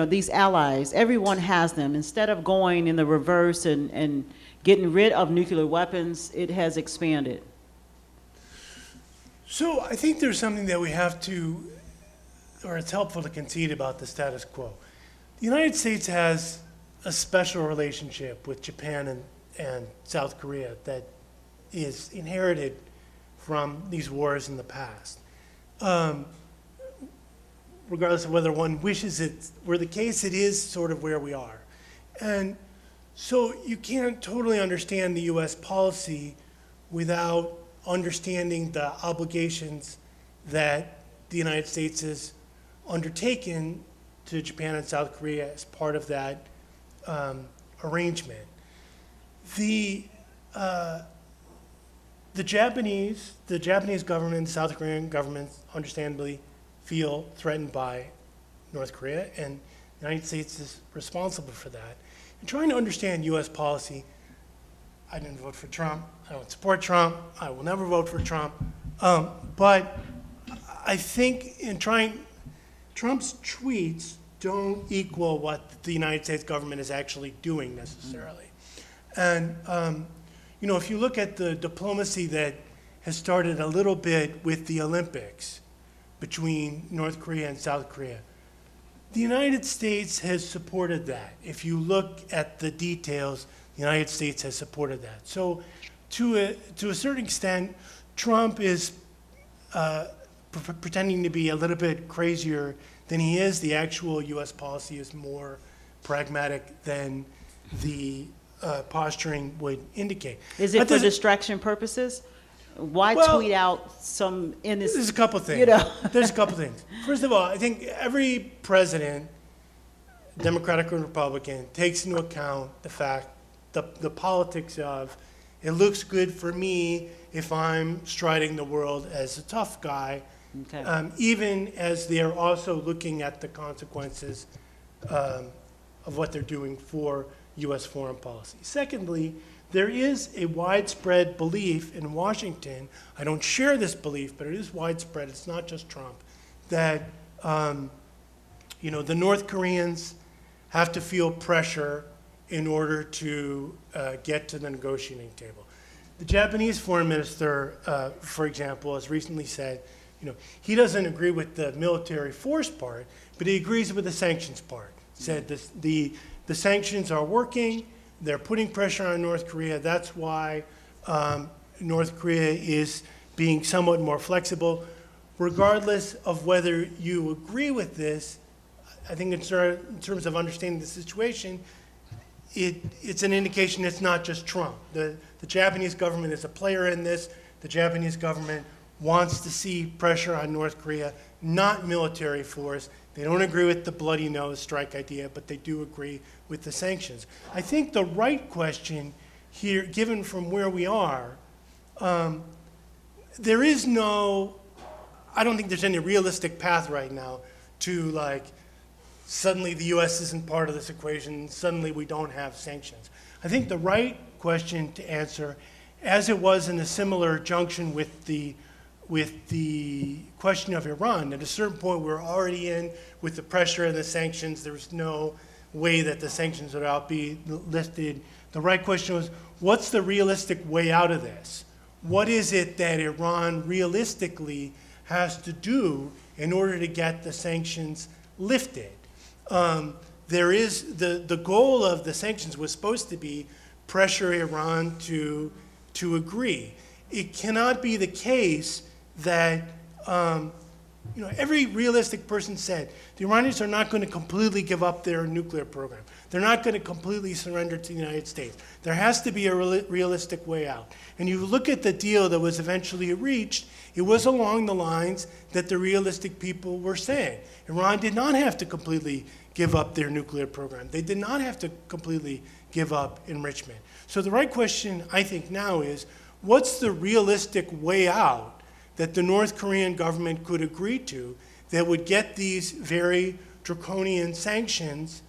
these allies, everyone has them. Instead of going in the reverse and getting rid of nuclear weapons, it has expanded. So I think there's something that we have to, or it's helpful to concede about the status quo. The United States has a special relationship with Japan and South Korea that is inherited from these wars in the past. Regardless of whether one wishes it were the case, it is sort of where we are. And so you can't totally understand the US policy without understanding the obligations that the United States has undertaken to Japan and South Korea as part of that arrangement. The Japanese government, South Korean government, understandably feel threatened by North Korea, and the United States is responsible for that. And trying to understand US policy, I didn't vote for Trump, I don't support Trump, I will never vote for Trump, but I think Trump's tweets don't equal what the United States government is actually doing necessarily. And if you look at the diplomacy that has started a little bit with the Olympics between North Korea and South Korea, the United States has supported that. If you look at the details, the United States has supported that. So to a certain extent, Trump is pretending to be a little bit crazier than he is. The actual US policy is more pragmatic than the posturing would indicate. Is it for distraction purposes? Why tweet out some innocent? There's a couple things. There's a couple things. First of all, I think every president, Democratic or Republican, takes into account the fact, the politics of, it looks good for me if I'm striding the world as a tough guy, okay. Even as they're also looking at the consequences of what they're doing for U.S. foreign policy. Secondly, there is a widespread belief in Washington, I don't share this belief, but it is widespread, it's not just Trump, that the North Koreans have to feel pressure in order to get to the negotiating table. The Japanese foreign minister, for example, has recently said, he doesn't agree with the military force part, but he agrees with the sanctions part. Said the sanctions are working, they're putting pressure on North Korea. That's why North Korea is being somewhat more flexible. Regardless of whether you agree with this, I think in terms of understanding the situation, it's an indication it's not just Trump. The Japanese government is a player in this. The Japanese government wants to see pressure on North Korea, not military force. They don't agree with the bloody nose strike idea, but they do agree with the sanctions. I think the right question here, given from where we are, there is no, I don't think there's any realistic path right now to suddenly the US isn't part of this equation, suddenly we don't have sanctions. I think the right question to answer, as it was in a similar junction with the with the question of Iran. At a certain point, we were already in with the pressure and the sanctions. There was no way that the sanctions would be lifted. The right question was, what's the realistic way out of this? What is it that Iran realistically has to do in order to get the sanctions lifted? There is the goal of the sanctions was supposed to be pressure Iran to agree. It cannot be the case that every realistic person said the Iranians are not going to completely give up their nuclear program. They're not going to completely surrender to the United States. There has to be a realistic way out. And you look at the deal that was eventually reached, it was along the lines that the realistic people were saying. Iran did not have to completely give up their nuclear program. They did not have to completely give up enrichment. So the right question, I think, now is, what's the realistic way out that the North Korean government could agree to that would get these very draconian sanctions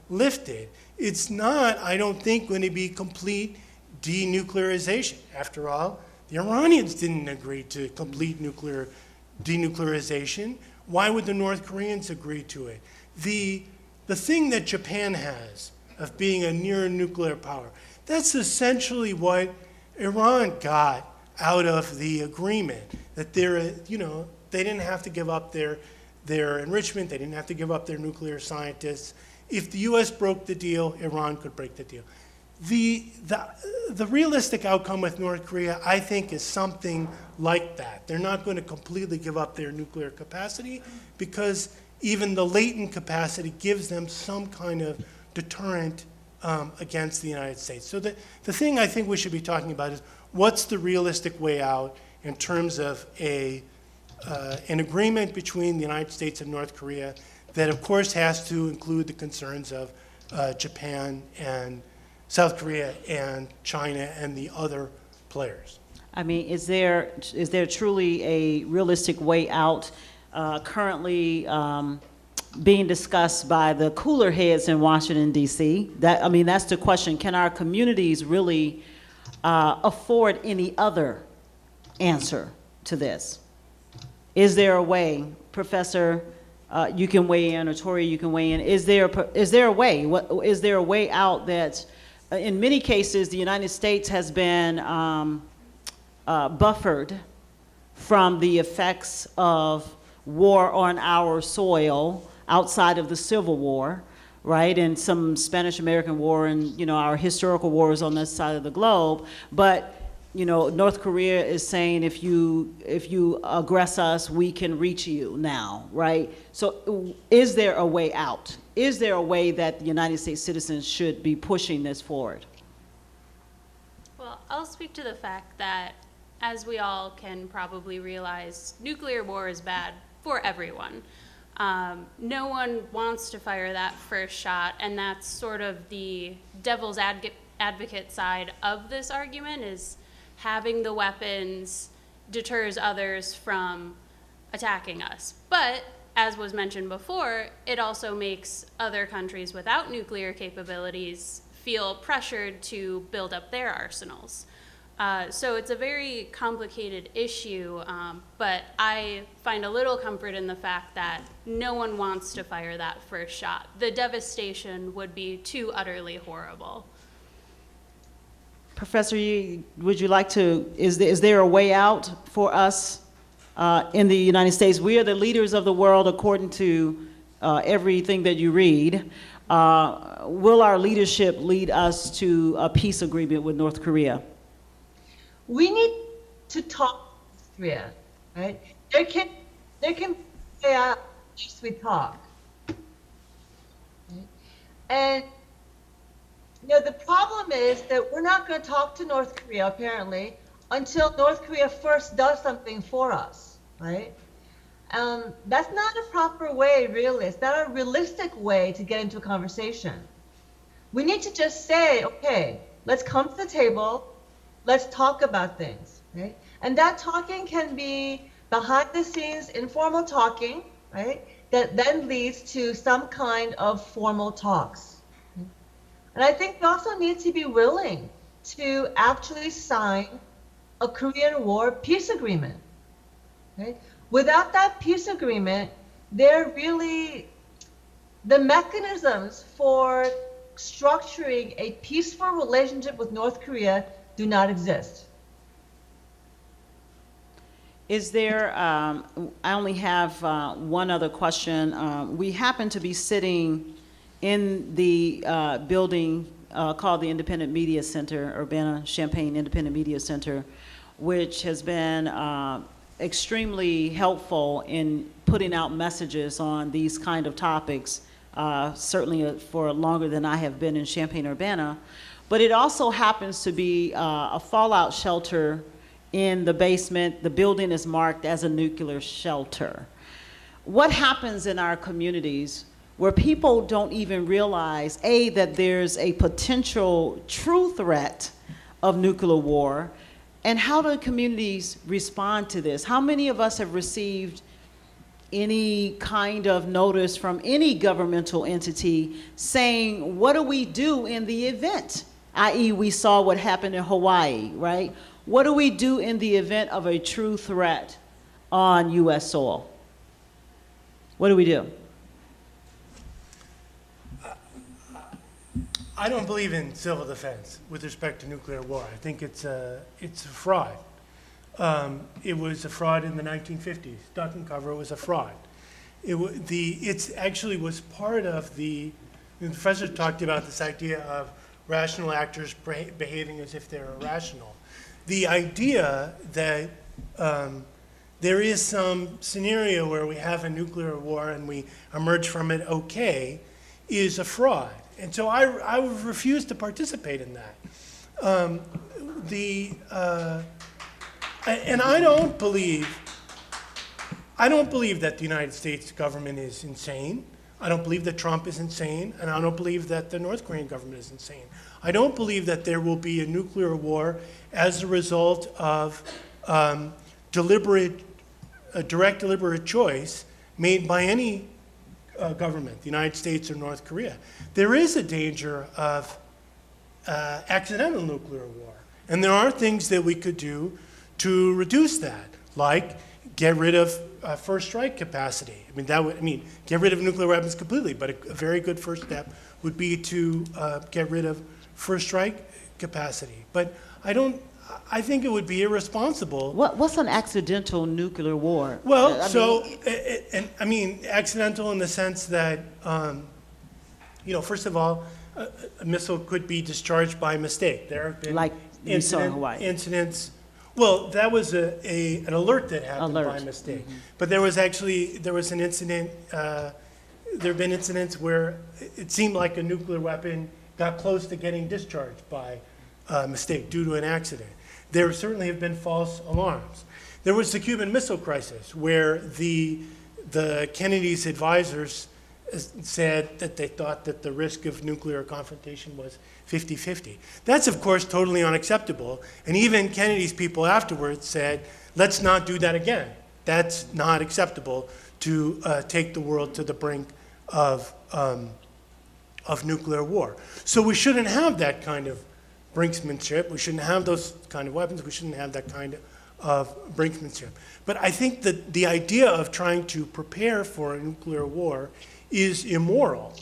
lifted? It's not, I don't think, going to be complete denuclearization. After all, the Iranians didn't agree to complete denuclearization. Why would the North Koreans agree to it? The thing that Japan has of being a near nuclear power, that's essentially what Iran got out of the agreement, that they didn't have to give up their enrichment, they didn't have to give up their nuclear scientists. If the US broke the deal, Iran could break the deal. The realistic outcome with North Korea, I think, is something like that. They're not going to completely give up their nuclear capacity because even the latent capacity gives them some kind of deterrent against the United States. So the thing I think we should be talking about is, what's the realistic way out in terms of an agreement between the United States and North Korea that, of course, has to include the concerns of Japan and South Korea and China and the other players? I mean, is there truly a realistic way out currently being discussed by the cooler heads in Washington, D.C.? That's the question. Can our communities really afford any other answer to this? Is there a way, Professor, you can weigh in, or Tory, you can weigh in, is there a way? Is there a way out that, in many cases, the United States has been buffered from the effects of war on our soil outside of the Civil War, right? And some Spanish-American war and, our historical wars on this side of the globe. But, North Korea is saying, if you aggress us, we can reach you now, right? So is there a way out? Is there a way that the United States citizens should be pushing this forward? Well, I'll speak to the fact that, as we all can probably realize, nuclear war is bad for everyone. No one wants to fire that first shot, and that's sort of the devil's advocate side of this argument, is having the weapons deters others from attacking us. But, as was mentioned before, it also makes other countries without nuclear capabilities feel pressured to build up their arsenals. So it's a very complicated issue, but I find a little comfort in the fact that no one wants to fire that first shot. The devastation would be too utterly horrible. Professor, would you like to, is there a way out for us in the United States? We are the leaders of the world according to everything that you read. Will our leadership lead us to a peace agreement with North Korea? We need to talk to Korea, right? There can be a way out if we talk. Right? And the problem is that we're not going to talk to North Korea, apparently, until North Korea first does something for us, right? That's not a proper way, really. It's not a realistic way to get into a conversation. We need to just say, okay, let's come to the table, let's talk about things, right? And that talking can be behind the scenes, informal talking, right? That then leads to some kind of formal talks. And I think we also need to be willing to actually sign a Korean War peace agreement, Right? Without that peace agreement, the mechanisms for structuring a peaceful relationship with North Korea do not exist. Is there, I only have one other question. We happen to be sitting in the building called the Independent Media Center, Urbana-Champaign Independent Media Center, which has been extremely helpful in putting out messages on these kind of topics, certainly for longer than I have been in Champaign-Urbana. But it also happens to be a fallout shelter in the basement. The building is marked as a nuclear shelter. What happens in our communities where people don't even realize, A, that there's a potential true threat of nuclear war, and how do communities respond to this? How many of us have received any kind of notice from any governmental entity saying, what do we do in the event? I.e., we saw what happened in Hawaii, right? What do we do in the event of a true threat on U.S. soil? What do we do? I don't believe in civil defense with respect to nuclear war. I think it's a fraud. It was a fraud in the 1950s. Duck and cover was a fraud. It actually was part of the professor talked about this idea of rational actors behaving as if they're irrational. The idea that there is some scenario where we have a nuclear war and we emerge from it okay is a fraud. And so I would refuse to participate in that. And I don't believe that the United States government is insane. I don't believe that Trump is insane, and I don't believe that the North Korean government is insane. I don't believe that there will be a nuclear war as a result of direct deliberate choice made by any government, the United States or North Korea. There is a danger of accidental nuclear war, and there are things that we could do to reduce that, like get rid of first strike capacity. Get rid of nuclear weapons completely, but a very good first step would be to get rid of first strike capacity. But I think it would be irresponsible. What's an accidental nuclear war? Well, accidental in the sense that, first of all, a missile could be discharged by mistake. There have been like we saw in Hawaii. Incidents. Well, that was an alert that happened by mistake. Mm-hmm. But there was an incident. There have been incidents where it seemed like a nuclear weapon got close to getting discharged by mistake due to an accident. There certainly have been false alarms. There was the Cuban Missile Crisis, where the Kennedy's advisors said that they thought that the risk of nuclear confrontation was 50-50. That's, of course, totally unacceptable. And even Kennedy's people afterwards said, let's not do that again. That's not acceptable to take the world to the brink of nuclear war. So we shouldn't have that kind of brinksmanship. We shouldn't have those kind of weapons. We shouldn't have that kind of brinksmanship. But I think that the idea of trying to prepare for a nuclear war is immoral,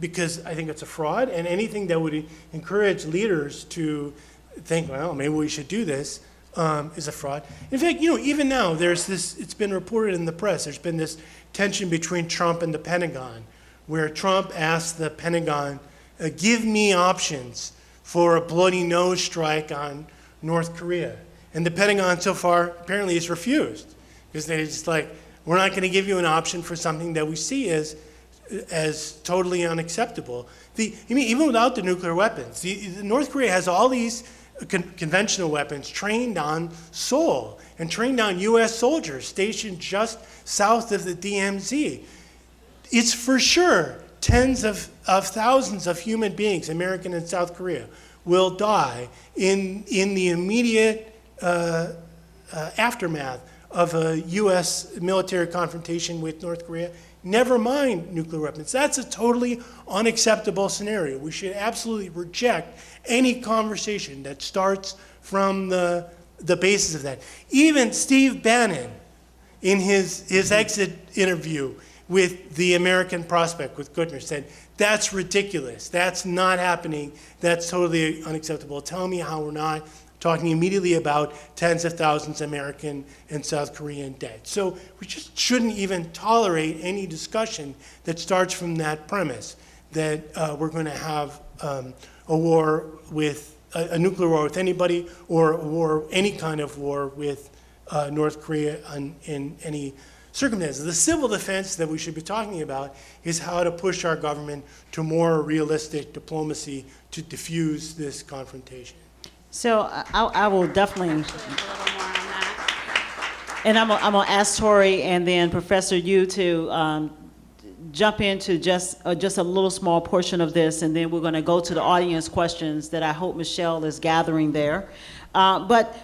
because I think it's a fraud, and anything that would encourage leaders to think, well, maybe we should do this, is a fraud. In fact, even now, it's been reported in the press, there's been this tension between Trump and the Pentagon, where Trump asked the Pentagon, give me options for a bloody nose strike on North Korea. And the Pentagon so far apparently has refused, because they're just like, we're not going to give you an option for something that we see as totally unacceptable. Even without the nuclear weapons, North Korea has all these conventional weapons trained on Seoul and trained on U.S. soldiers stationed just south of the DMZ. It's for sure tens of thousands of human beings, American and South Korea, will die in the immediate aftermath of a U.S. military confrontation with North Korea, never mind nuclear weapons. That's a totally unacceptable scenario. We should absolutely reject any conversation that starts from the the basis of that. Even Steve Bannon, in his exit interview with the American Prospect, with Kushner, said, that's ridiculous. That's not happening. That's totally unacceptable. Tell me how we're not talking immediately about tens of thousands of American and South Korean dead. So we just shouldn't even tolerate any discussion that starts from that premise, that we're going to have a war with, a nuclear war with anybody, or a war, any kind of war with North Korea in any circumstances. The civil defense that we should be talking about is how to push our government to more realistic diplomacy to diffuse this confrontation. So I will definitely, A little more on that. and I'm gonna ask Tory and then Professor Yu to jump into just a little small portion of this, and then we're gonna go to the audience questions that I hope Michelle is gathering there. But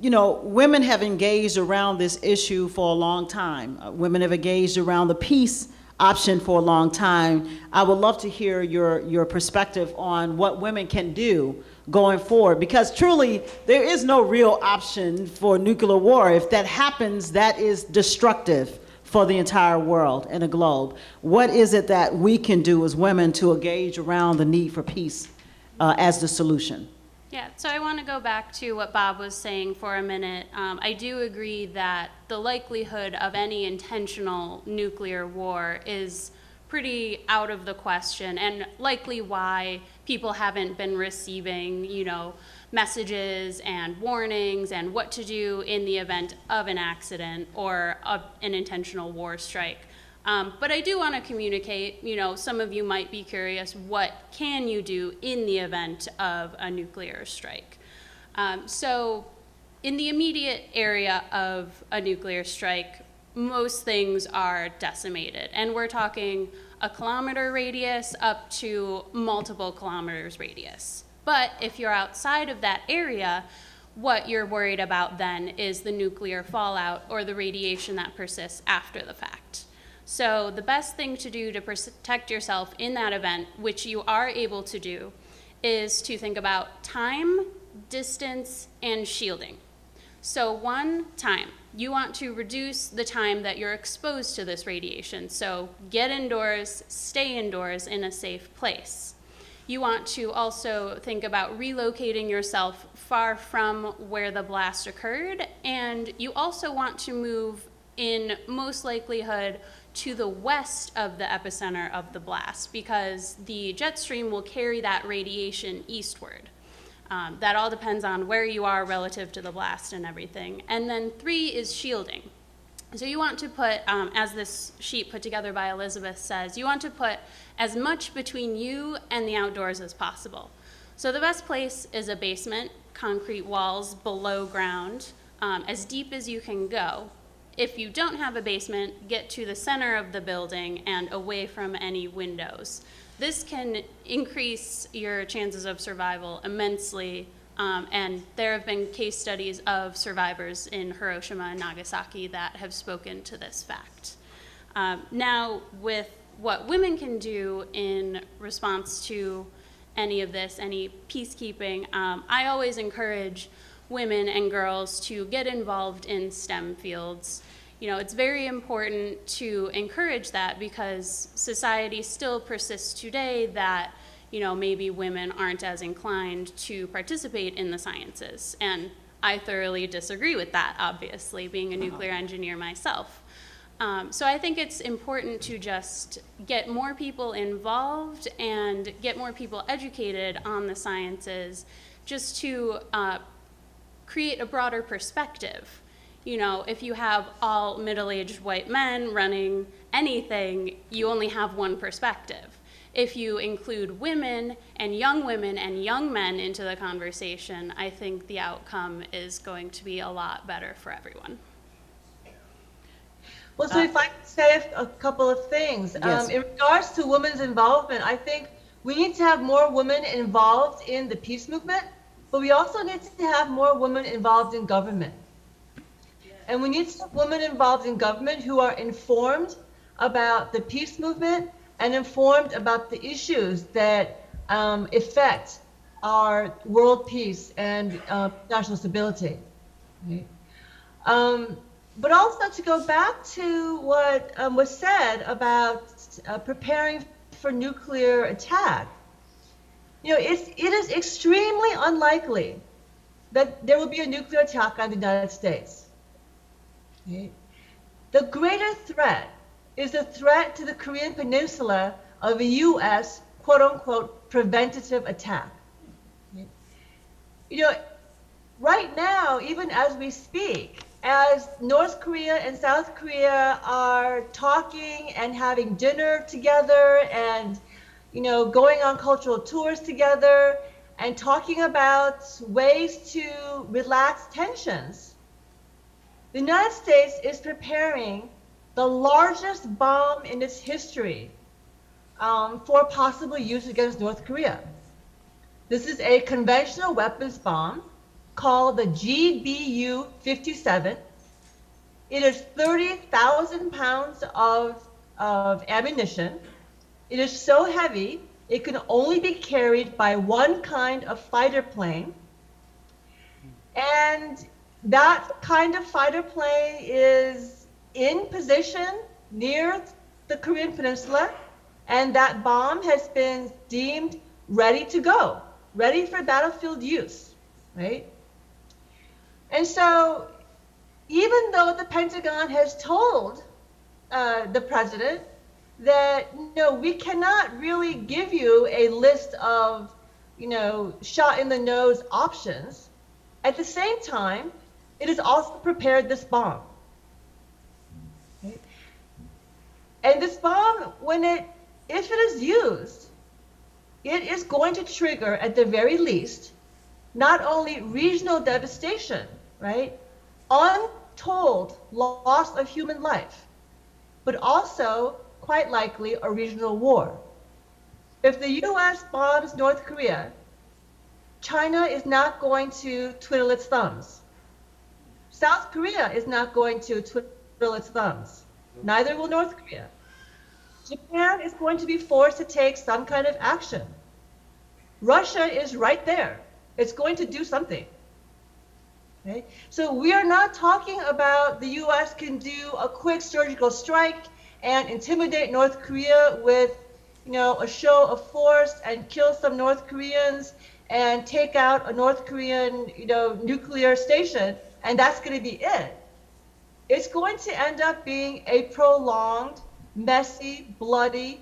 you know, women have engaged around this issue for a long time. Women have engaged around the peace option for a long time. I would love to hear your perspective on what women can do going forward, because truly there is no real option for nuclear war. If that happens, that is destructive for the entire world and the globe. What is it that we can do as women to engage around the need for peace as the solution? Yeah, so I want to go back to what Bob was saying for a minute. I do agree that the likelihood of any intentional nuclear war is pretty out of the question, and likely why people haven't been receiving, you know, messages and warnings and what to do in the event of an accident or an intentional war strike. But I do want to communicate, you know, some of you might be curious, what can you do in the event of a nuclear strike? So in the immediate area of a nuclear strike, most things are decimated. And we're talking a kilometer radius up to multiple kilometers radius. But if you're outside of that area, what you're worried about then is the nuclear fallout or the radiation that persists after the fact. So the best thing to do to protect yourself in that event, which you are able to do, is to think about time, distance, and shielding. So one, time. You want to reduce the time that you're exposed to this radiation. So get indoors, stay indoors in a safe place. You want to also think about relocating yourself far from where the blast occurred, and you also want to move, in most likelihood, to the west of the epicenter of the blast, because the jet stream will carry that radiation eastward. That all depends on where you are relative to the blast and everything. And then 3 is shielding. So you want to put, as this sheet put together by Elizabeth says, you want to put as much between you and the outdoors as possible. So the best place is a basement, concrete walls below ground, as deep as you can go. If you don't have a basement, get to the center of the building and away from any windows. This can increase your chances of survival immensely, and there have been case studies of survivors in Hiroshima and Nagasaki that have spoken to this fact. Now, with what women can do in response to any of this, any peacekeeping, I always encourage women and girls to get involved in STEM fields. You know, it's very important to encourage that, because society still persists today that, you know, maybe women aren't as inclined to participate in the sciences. And I thoroughly disagree with that, obviously, being a nuclear engineer myself. So I think it's important to just get more people involved and get more people educated on the sciences, just to create a broader perspective. You know, if you have all middle-aged white men running anything, you only have one perspective. If you include women and young men into the conversation, I think the outcome is going to be a lot better for everyone. Well, so if I could say a couple of things. Yes. In regards to women's involvement, I think we need to have more women involved in the peace movement, but we also need to have more women involved in government. And we need some women involved in government who are informed about the peace movement and informed about the issues that affect our world peace and national stability. Right? But also to go back to what was said about preparing for nuclear attack, it is extremely unlikely that there will be a nuclear attack on the United States. Okay? The greater threat is the threat to the Korean Peninsula of a U.S. quote-unquote preventative attack. Okay? Right now, even as we speak, as North Korea and South Korea are talking and having dinner together and going on cultural tours together and talking about ways to relax tensions, the United States is preparing the largest bomb in its history for possible use against North Korea. This is a conventional weapons bomb called the GBU-57. It is 30,000 pounds of ammunition. It is so heavy, it can only be carried by one kind of fighter plane. And that kind of fighter plane is in position near the Korean Peninsula, and that bomb has been deemed ready to go, ready for battlefield use, right? And so even though the Pentagon has told the president that, we cannot really give you a list of, shot in the nose options, at the same time, it has also prepared this bomb. Okay? And this bomb, if it is used, it is going to trigger, at the very least, not only regional devastation, right? Untold loss of human life, but also, quite likely, a regional war. If the U.S. bombs North Korea, China is not going to twiddle its thumbs. South Korea is not going to twiddle its thumbs. Neither will North Korea. Japan is going to be forced to take some kind of action. Russia is right there. It's going to do something. Okay? So we are not talking about the U.S. can do a quick surgical strike and intimidate North Korea with, a show of force and kill some North Koreans and take out a North Korean, nuclear station, and that's going to be it. It's going to end up being a prolonged, messy, bloody,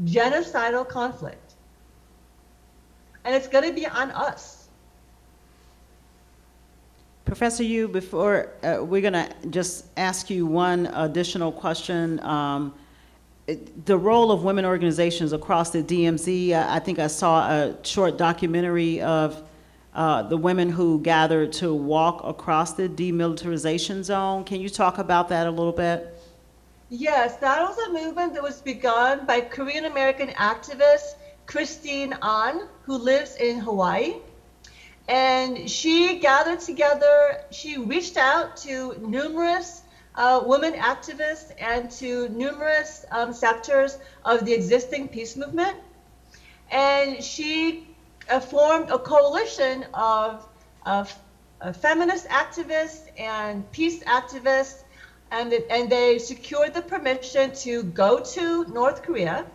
genocidal conflict. And it's going to be on us. Professor Yu, before we're going to just ask you one additional question. The role of women organizations across the DMZ, I think I saw a short documentary of the women who gathered to walk across the demilitarization zone. Can you talk about that a little bit? Yes, that was a movement that was begun by Korean American activist Christine An, who lives in Hawaii. And she gathered together, she reached out to numerous women activists and to numerous sectors of the existing peace movement. And she formed a coalition of feminist activists and peace activists, and they secured the permission to go to North Korea,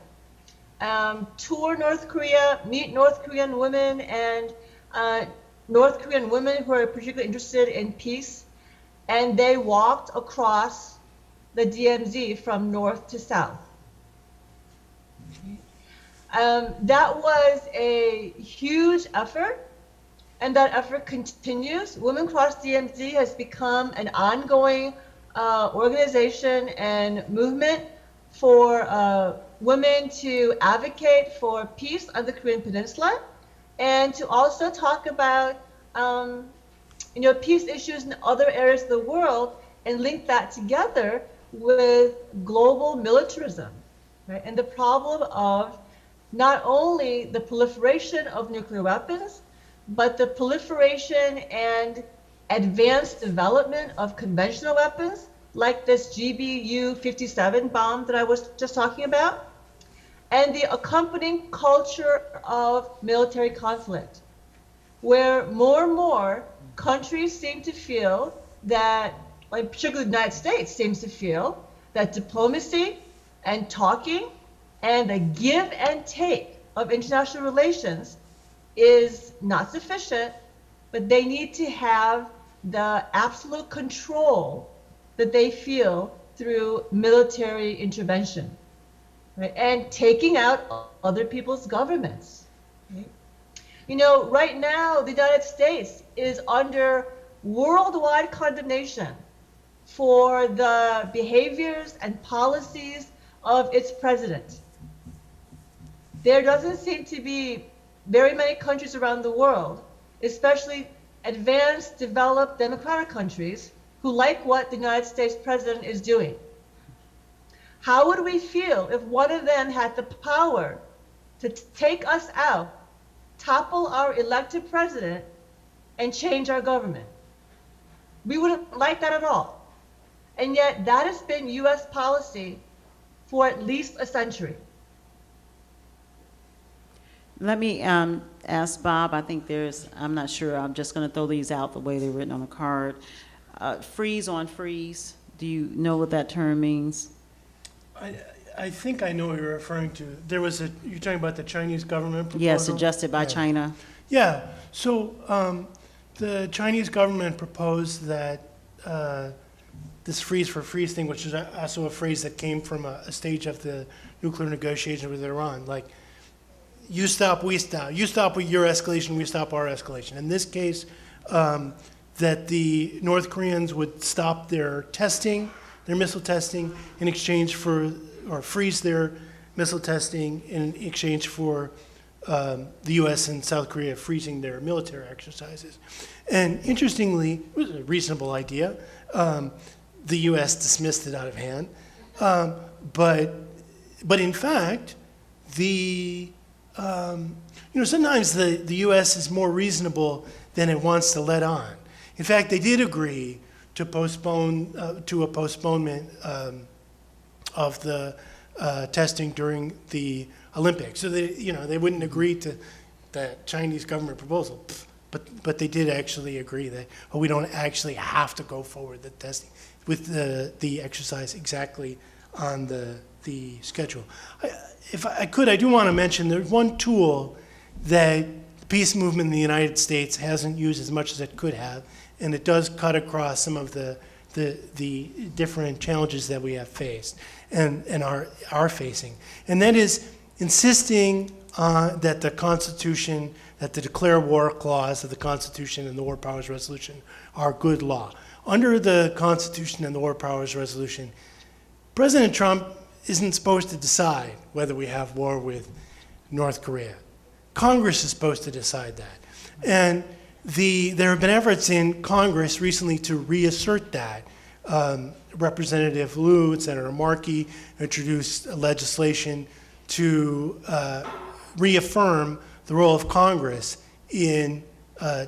tour North Korea, meet North Korean women and North Korean women who are particularly interested in peace, and they walked across the DMZ from north to south. That was a huge effort, and that effort continues. Women Cross DMZ has become an ongoing organization and movement for women to advocate for peace on the Korean Peninsula, and to also talk about peace issues in other areas of the world and link that together with global militarism, right? And the problem of not only the proliferation of nuclear weapons, but the proliferation and advanced development of conventional weapons, like this GBU-57 bomb that I was just talking about, and the accompanying culture of military conflict, where more and more countries seem to feel that, like, particularly the United States, seems to feel that diplomacy and talking and the give and take of international relations is not sufficient, but they need to have the absolute control that they feel through military intervention, right? And taking out other people's governments. Right? You know, right now, the United States is under worldwide condemnation for the behaviors and policies of its president. There doesn't seem to be very many countries around the world, especially advanced, developed, democratic countries, who like what the United States president is doing. How would we feel if one of them had the power to take us out, topple our elected president, and change our government? We wouldn't like that at all. And yet that has been US policy for at least a century. Let me ask Bob, I think I'm not sure, I'm just going to throw these out the way they're written on the card. Freeze on freeze, do you know what that term means? I think I know what you're referring to. You're talking about the Chinese government proposal? Yes, suggested by China. Yeah, so the Chinese government proposed that this freeze for freeze thing, which is also a phrase that came from a stage of the nuclear negotiation with Iran, like, you stop, we stop. You stop with your escalation, we stop our escalation. In this case, that the North Koreans would stop their testing, their missile testing, in exchange for, or freeze their missile testing in exchange for the U.S. and South Korea freezing their military exercises. And interestingly, it was a reasonable idea. The U.S. dismissed it out of hand. But in fact, sometimes the U.S. is more reasonable than it wants to let on. In fact, they did agree to postpone to a postponement of the testing during the Olympics. So they wouldn't agree to the Chinese government proposal, but they did actually agree that we don't actually have to go forward the testing with the exercise exactly on the schedule. If I could, I do want to mention there's one tool that the peace movement in the United States hasn't used as much as it could have, and it does cut across some of the different challenges that we have faced and are facing. And that is insisting that the Constitution, that the Declare War Clause of the Constitution and the War Powers Resolution are good law. Under the Constitution and the War Powers Resolution, President Trump isn't supposed to decide whether we have war with North Korea. Congress is supposed to decide that. And there have been efforts in Congress recently to reassert that. Representative Liu and Senator Markey introduced legislation to reaffirm the role of Congress in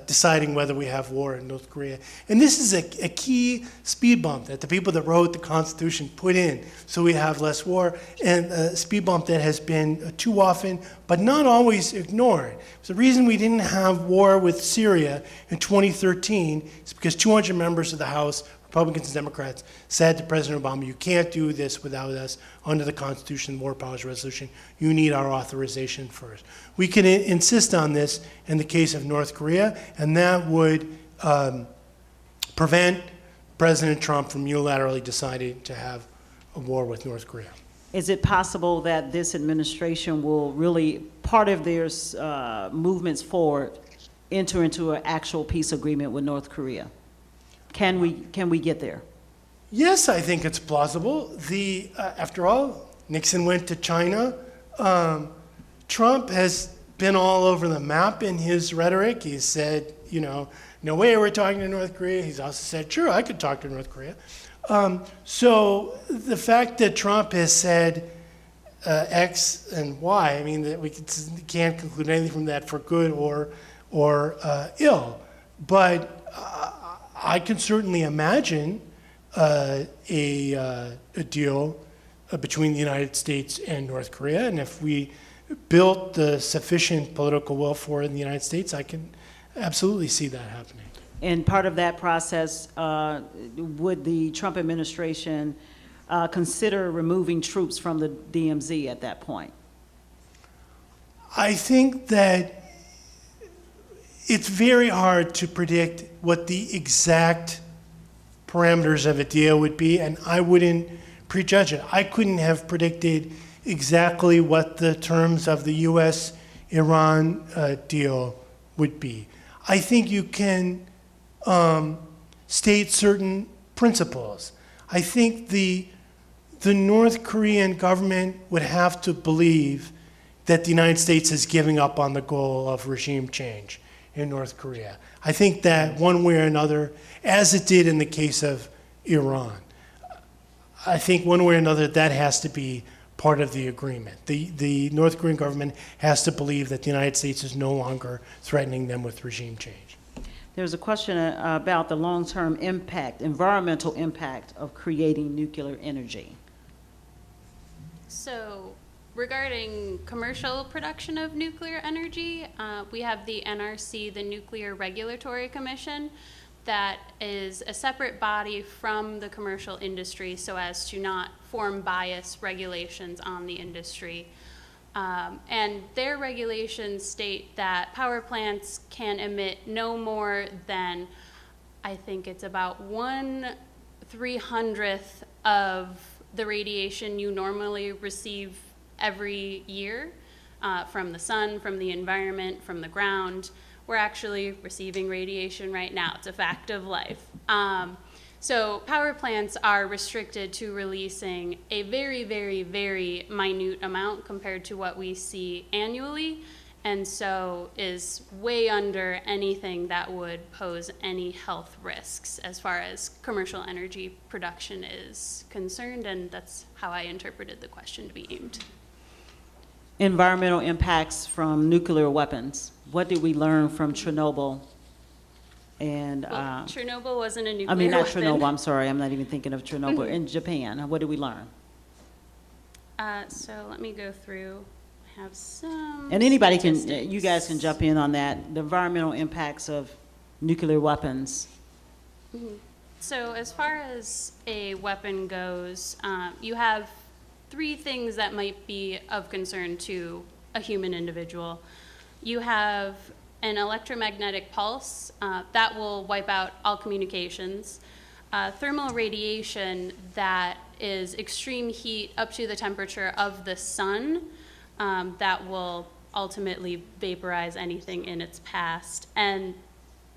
deciding whether we have war in North Korea. And this is a key speed bump that the people that wrote the Constitution put in so we have less war, and a speed bump that has been too often, but not always ignored. So the reason we didn't have war with Syria in 2013 is because 200 members of the House, Republicans and Democrats, said to President Obama, you can't do this without us under the Constitution and War Powers Resolution. You need our authorization first. We can insist on this in the case of North Korea, and that would prevent President Trump from unilaterally deciding to have a war with North Korea. Is it possible that this administration will really, part of their movements forward, enter into an actual peace agreement with North Korea? Can we get there? Yes, I think it's plausible. After all, Nixon went to China. Trump has been all over the map in his rhetoric. He's said, no way we're talking to North Korea. He's also said, sure, I could talk to North Korea. So the fact that Trump has said X and Y, I mean, that we can't conclude anything from that for good or ill. But I can certainly imagine a deal between the United States and North Korea, and if we built the sufficient political will for it in the United States, I can absolutely see that happening. And part of that process, would the Trump administration consider removing troops from the DMZ at that point? I think that it's very hard to predict what the exact parameters of a deal would be, and I wouldn't prejudge it. I couldn't have predicted exactly what the terms of the U.S.-Iran deal would be. I think you can state certain principles. I think the North Korean government would have to believe that the United States is giving up on the goal of regime change in North Korea. I think that one way or another, as it did in the case of Iran, I think one way or another that has to be part of the agreement. The North Korean government has to believe that the United States is no longer threatening them with regime change. There's a question about the long-term impact, environmental impact of creating nuclear energy. So regarding commercial production of nuclear energy, we have the NRC, the Nuclear Regulatory Commission, that is a separate body from the commercial industry so as to not form bias regulations on the industry. And their regulations state that power plants can emit no more than, I think it's about 1/300th of the radiation you normally receive every year from the sun, from the environment, from the ground. We're actually receiving radiation right now. It's a fact of life. So power plants are restricted to releasing a very, very, very minute amount compared to what we see annually, and so is way under anything that would pose any health risks as far as commercial energy production is concerned, and that's how I interpreted the question to be aimed. Environmental impacts from nuclear weapons. What did we learn from Chernobyl? And Well, Chernobyl wasn't a nuclear I mean, not weapon. Chernobyl, I'm sorry, I'm not even thinking of Chernobyl. In Japan, what did we learn? So let me go through. I have some. And anybody can, statistics. you guys can jump in on that, the environmental impacts of nuclear weapons. So as far as a weapon goes, you have three things that might be of concern to a human individual. You have an electromagnetic pulse that will wipe out all communications. Thermal radiation that is extreme heat up to the temperature of the sun that will ultimately vaporize anything in its path. And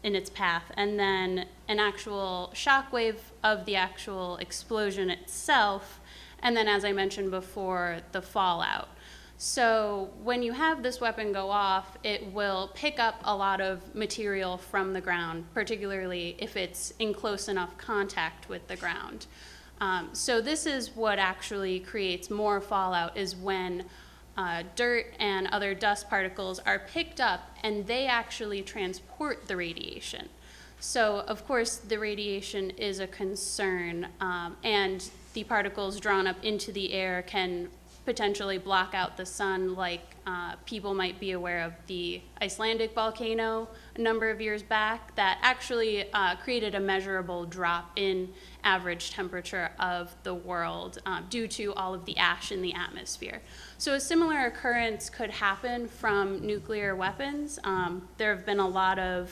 then an actual shock wave of the actual explosion itself. And then, as I mentioned before, the fallout. So when you have this weapon go off, it will pick up a lot of material from the ground, particularly if it's in close enough contact with the ground. So this is what actually creates more fallout, is when dirt and other dust particles are picked up and they actually transport the radiation. So of course the radiation is a concern, and the particles drawn up into the air can potentially block out the sun, like people might be aware of the Icelandic volcano a number of years back that actually created a measurable drop in average temperature of the world due to all of the ash in the atmosphere. So a similar occurrence could happen from nuclear weapons. There have been a lot of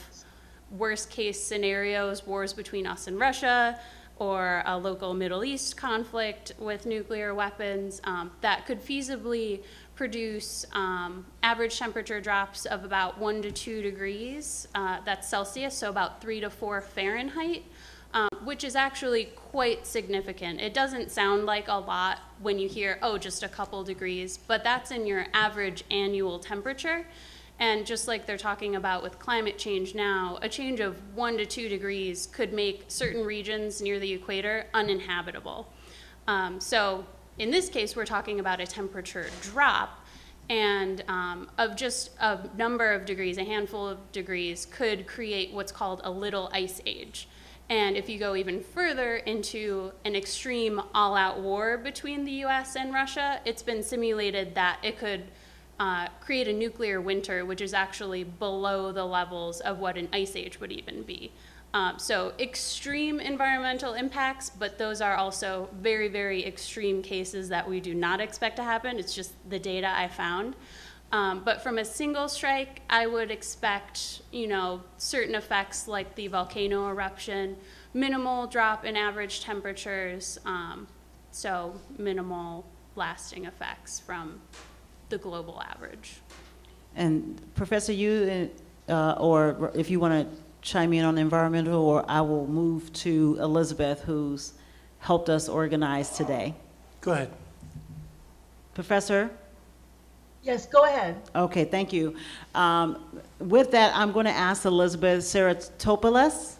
worst case scenarios, wars between us and Russia, or a local Middle East conflict with nuclear weapons that could feasibly produce average temperature drops of about 1 to 2 degrees, that's Celsius, so about 3 to 4 Fahrenheit, which is actually quite significant. It doesn't sound like a lot when you hear, oh, just a couple degrees, but that's in your average annual temperature. And just like they're talking about with climate change now, a change of 1 to 2 degrees could make certain regions near the equator uninhabitable. So in this case, we're talking about a temperature drop, and of just a number of degrees, a handful of degrees, could create what's called a little ice age. And if you go even further into an extreme all-out war between the US and Russia, it's been simulated that it could create a nuclear winter, which is actually below the levels of what an ice age would even be. So extreme environmental impacts, but those are also very, very extreme cases that we do not expect to happen. It's just the data I found. But from a single strike, I would expect, certain effects like the volcano eruption, minimal drop in average temperatures, so minimal lasting effects from the global average. And Professor, you, or if you want to chime in on environmental, or I will move to Elizabeth, who's helped us organize today. Go ahead. Professor? Yes, go ahead. Okay, thank you. With that, I'm going to ask Elizabeth Seropoulos.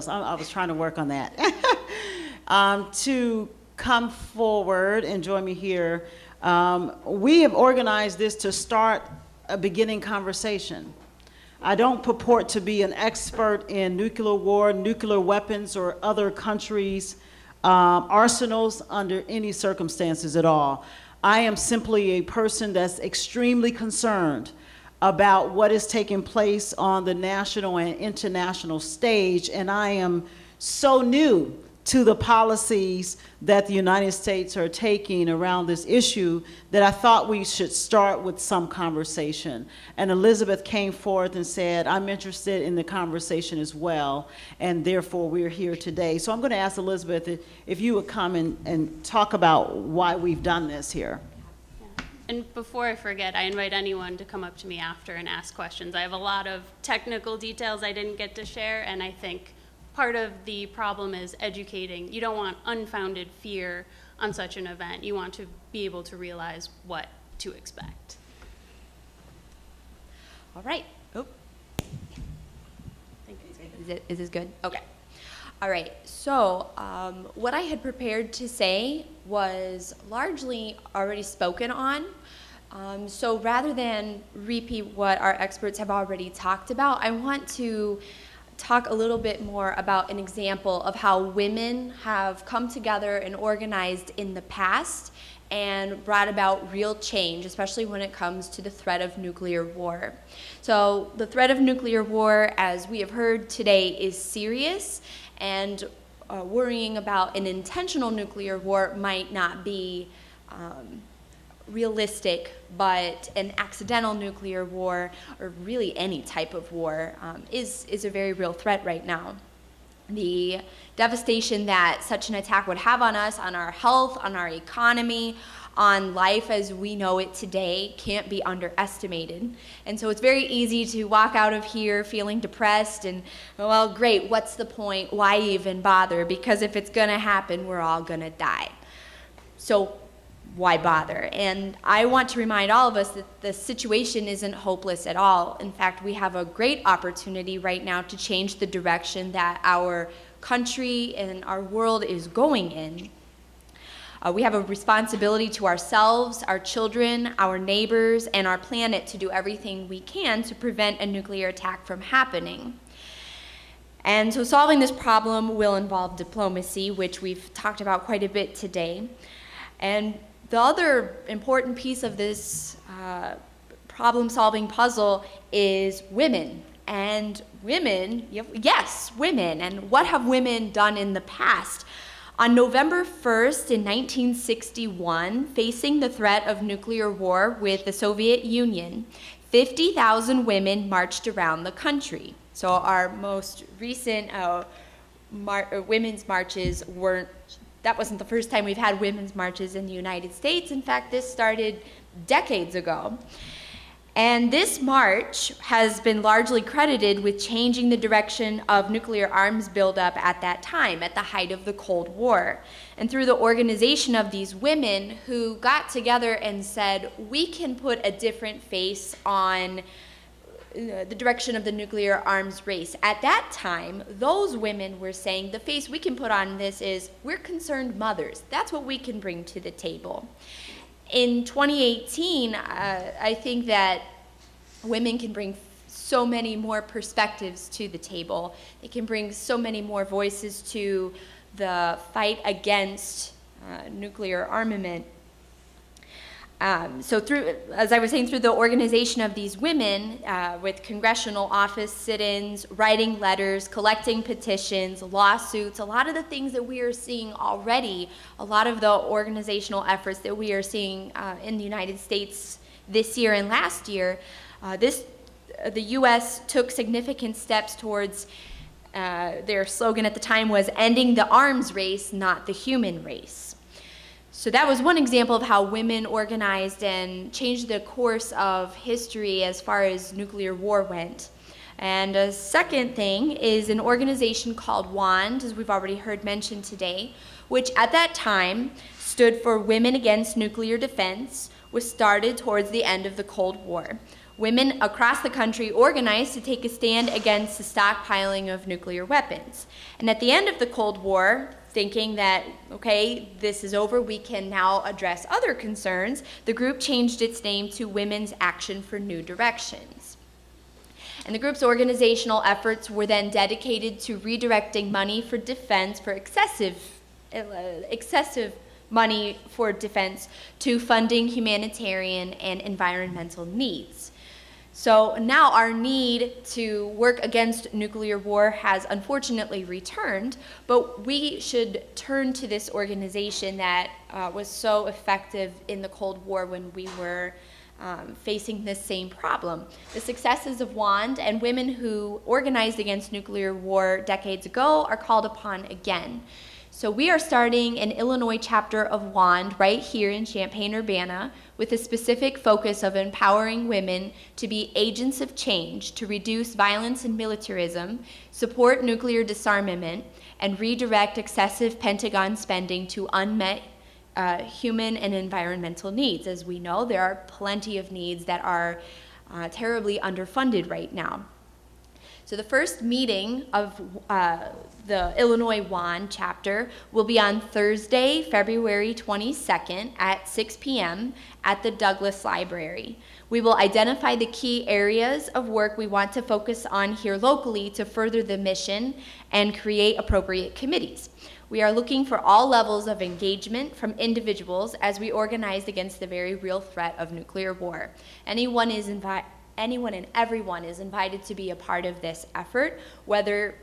I was trying to work on that. To come forward and join me here. We have organized this to start a beginning conversation. I don't purport to be an expert in nuclear war, nuclear weapons, or other countries' arsenals under any circumstances at all. I am simply a person that's extremely concerned about what is taking place on the national and international stage, and I am so new to the policies that the United States are taking around this issue that I thought we should start with some conversation. And Elizabeth came forth and said, I'm interested in the conversation as well, and therefore we're here today. So I'm going to ask Elizabeth if you would come and talk about why we've done this here. And before I forget, I invite anyone to come up to me after and ask questions. I have a lot of technical details I didn't get to share, and I think part of the problem is educating. You don't want unfounded fear on such an event. You want to be able to realize what to expect. All right. Oh. Thank you. Is this good? Okay. All right. So what I had prepared to say was largely already spoken on. So rather than repeat what our experts have already talked about, I want to talk a little bit more about an example of how women have come together and organized in the past and brought about real change, especially when it comes to the threat of nuclear war. So the threat of nuclear war, as we have heard today, is serious, and worrying about an intentional nuclear war might not be realistic, but an accidental nuclear war, or really any type of war, is a very real threat right now. The devastation that such an attack would have on us, on our health, on our economy, on life as we know it today can't be underestimated. And so it's very easy to walk out of here feeling depressed and, well, great, what's the point? Why even bother? Because if it's gonna happen, we're all gonna die. So why bother? And I want to remind all of us that the situation isn't hopeless at all. In fact, we have a great opportunity right now to change the direction that our country and our world is going in. We have a responsibility to ourselves, our children, our neighbors, and our planet to do everything we can to prevent a nuclear attack from happening. And so solving this problem will involve diplomacy, which we've talked about quite a bit today. And the other important piece of this problem-solving puzzle is women. And women, yes, women. And what have women done in the past? On November 1st in 1961, facing the threat of nuclear war with the Soviet Union, 50,000 women marched around the country. So our most recent women's marches that wasn't the first time we've had women's marches in the United States. In fact, this started decades ago. And this march has been largely credited with changing the direction of nuclear arms buildup at that time, at the height of the Cold War. And through the organization of these women who got together and said, we can put a different face on the direction of the nuclear arms race. At that time, those women were saying the face we can put on this is we're concerned mothers. That's what we can bring to the table. In 2018, I think that women can bring so many more perspectives to the table. They can bring so many more voices to the fight against nuclear armament. So through, as I was saying, through the organization of these women with congressional office sit-ins, writing letters, collecting petitions, lawsuits, a lot of the things that we are seeing already, a lot of the organizational efforts that we are seeing in the United States this year and last year, the U.S. took significant steps towards, their slogan at the time was ending the arms race, not the human race. So that was one example of how women organized and changed the course of history as far as nuclear war went. And a second thing is an organization called WAND, as we've already heard mentioned today, which at that time stood for Women Against Nuclear Defense, was started towards the end of the Cold War. Women across the country organized to take a stand against the stockpiling of nuclear weapons. And at the end of the Cold War, thinking that, okay, this is over, we can now address other concerns, the group changed its name to Women's Action for New Directions. And the group's organizational efforts were then dedicated to redirecting money for defense, for excessive money for defense, to funding humanitarian and environmental needs. So now our need to work against nuclear war has unfortunately returned, but we should turn to this organization that was so effective in the Cold War when we were facing this same problem. The successes of WAND and women who organized against nuclear war decades ago are called upon again. So we are starting an Illinois chapter of WAND right here in Champaign-Urbana with a specific focus of empowering women to be agents of change to reduce violence and militarism, support nuclear disarmament, and redirect excessive Pentagon spending to unmet human and environmental needs. As we know, there are plenty of needs that are terribly underfunded right now. So the first meeting of the Illinois WAND chapter will be on Thursday, February 22nd at 6 p.m. at the Douglas Library. We will identify the key areas of work we want to focus on here locally to further the mission and create appropriate committees. We are looking for all levels of engagement from individuals as we organize against the very real threat of nuclear war. Anyone and everyone is invited to be a part of this effort, whether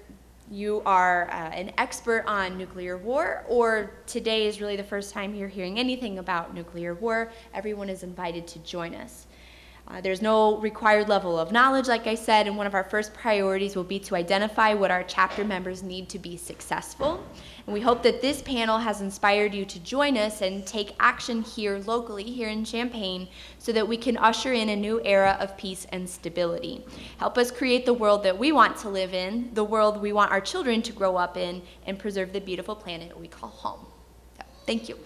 you are an expert on nuclear war or today is really the first time you're hearing anything about nuclear war. Everyone is invited to join us. There's no required level of knowledge, like I said, and one of our first priorities will be to identify what our chapter members need to be successful. And we hope that this panel has inspired you to join us and take action here locally, here in Champaign, so that we can usher in a new era of peace and stability. Help us create the world that we want to live in, the world we want our children to grow up in, and preserve the beautiful planet we call home. So, thank you.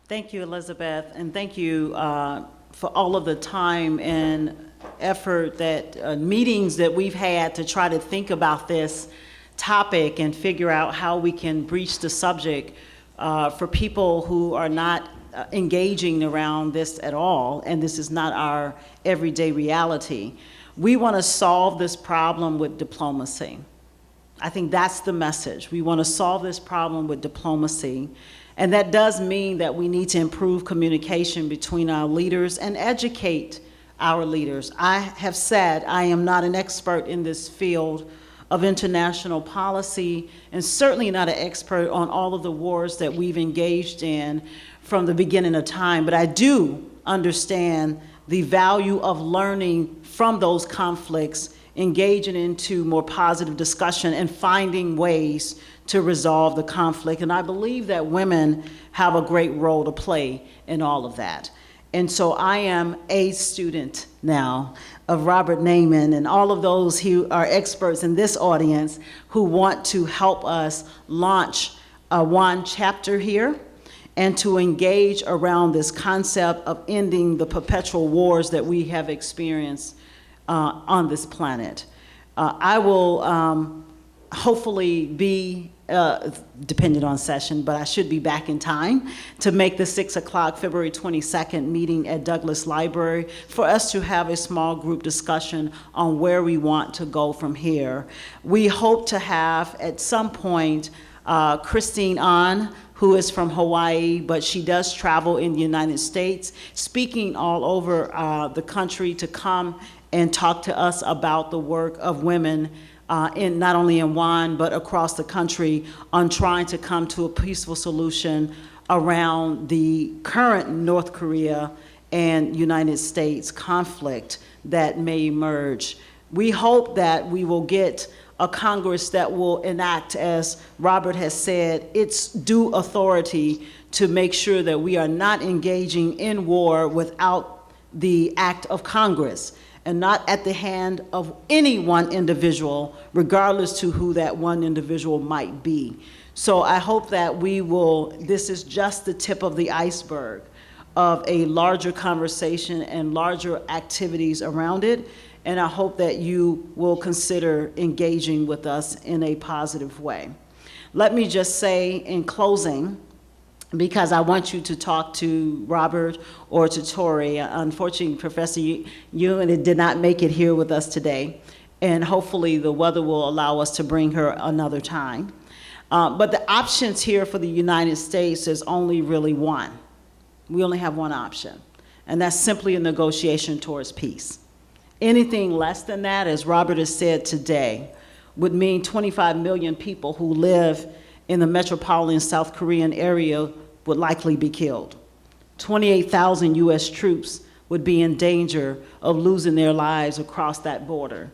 Thank you, Elizabeth, and thank you for all of the time and effort that meetings that we've had to try to think about this topic and figure out how we can breach the subject for people who are not engaging around this at all, and this is not our everyday reality. We want to solve this problem with diplomacy. I think that's the message. We want to solve this problem with diplomacy. And that does mean that we need to improve communication between our leaders and educate our leaders. I have said I am not an expert in this field of international policy and certainly not an expert on all of the wars that we've engaged in from the beginning of time, but I do understand the value of learning from those conflicts, engaging into more positive discussion and finding ways to resolve the conflict. And I believe that women have a great role to play in all of that. And so I am a student now of Robert Naiman and all of those who are experts in this audience who want to help us launch a WAND chapter here and to engage around this concept of ending the perpetual wars that we have experienced on this planet. I will hopefully be depending on session, but I should be back in time to make the 6 o'clock February 22nd meeting at Douglas Library for us to have a small group discussion on where we want to go from here. We hope to have at some point Christine Ahn, who is from Hawaii, but she does travel in the United States, speaking all over the country to come and talk to us about the work of women in not only in WAN, but across the country on trying to come to a peaceful solution around the current North Korea and United States conflict that may emerge. We hope that we will get a Congress that will enact, as Robert has said, its due authority to make sure that we are not engaging in war without the act of Congress, and not at the hand of any one individual, regardless to who that one individual might be. So I hope that we will, this is just the tip of the iceberg of a larger conversation and larger activities around it, and I hope that you will consider engaging with us in a positive way. Let me just say in closing, because I want you to talk to Robert or to Tory. Unfortunately, Professor Ewan did not make it here with us today, and hopefully the weather will allow us to bring her another time. But the options here for the United States is only really one. We only have one option, and that's simply a negotiation towards peace. Anything less than that, as Robert has said today, would mean 25 million people who live in the metropolitan South Korean area would likely be killed. 28,000 US troops would be in danger of losing their lives across that border.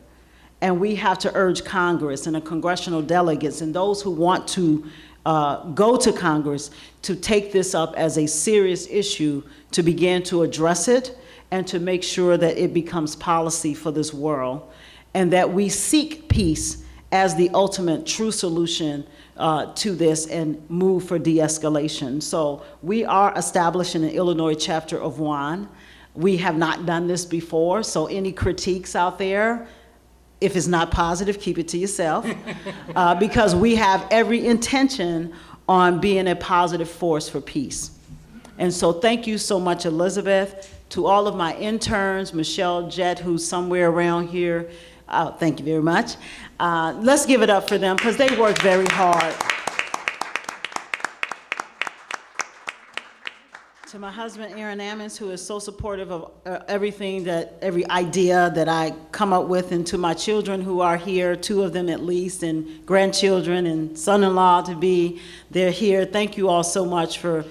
And we have to urge Congress and the congressional delegates and those who want to go to Congress to take this up as a serious issue, to begin to address it and to make sure that it becomes policy for this world, and that we seek peace as the ultimate true solution to this and move for de-escalation. So we are establishing an Illinois chapter of WAN. We have not done this before, so any critiques out there, if it's not positive, keep it to yourself, because we have every intention on being a positive force for peace. And so thank you so much, Elizabeth. To all of my interns, Michelle Jett, who's somewhere around here, thank you very much. Let's give it up for them, because they work very hard. To my husband, Aaron Ammons, who is so supportive of everything every idea that I come up with, and to my children who are here, 2 of them at least, and grandchildren and son-in-law to be, they're here. Thank you all so much for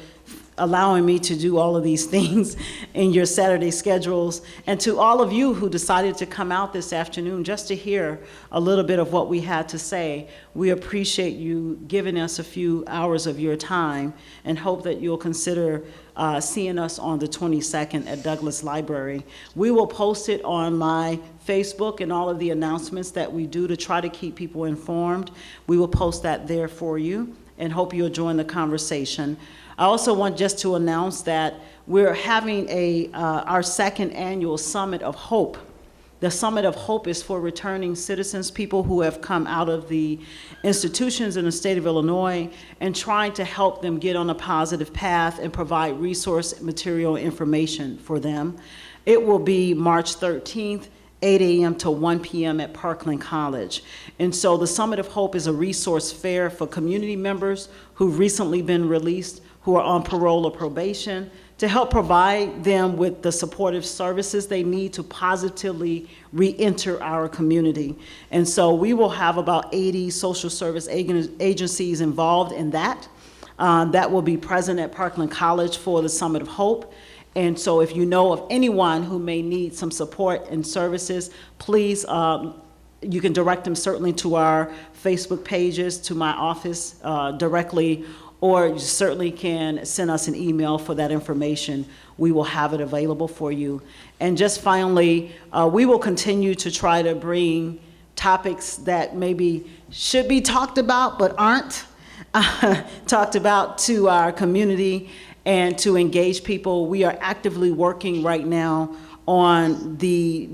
allowing me to do all of these things in your Saturday schedules. And to all of you who decided to come out this afternoon just to hear a little bit of what we had to say, we appreciate you giving us a few hours of your time, and hope that you'll consider seeing us on the 22nd at Douglas Library. We will post it on my Facebook and all of the announcements that we do to try to keep people informed. We will post that there for you, and hope you'll join the conversation. I also want just to announce that we're having our 2nd annual Summit of Hope. The Summit of Hope is for returning citizens, people who have come out of the institutions in the state of Illinois, and trying to help them get on a positive path and provide resource material information for them. It will be March 13th, 8 a.m. to 1 p.m. at Parkland College. And so the Summit of Hope is a resource fair for community members who've recently been released, who are on parole or probation, to help provide them with the supportive services they need to positively re-enter our community. And so we will have about 80 social service agencies involved in that. That will be present at Parkland College for the Summit of Hope. And so if you know of anyone who may need some support and services, please, you can direct them certainly to our Facebook pages, to my office directly, or you certainly can send us an email for that information. We will have it available for you. And just finally, we will continue to try to bring topics that maybe should be talked about but aren't talked about to our community, and to engage people. We are actively working right now on the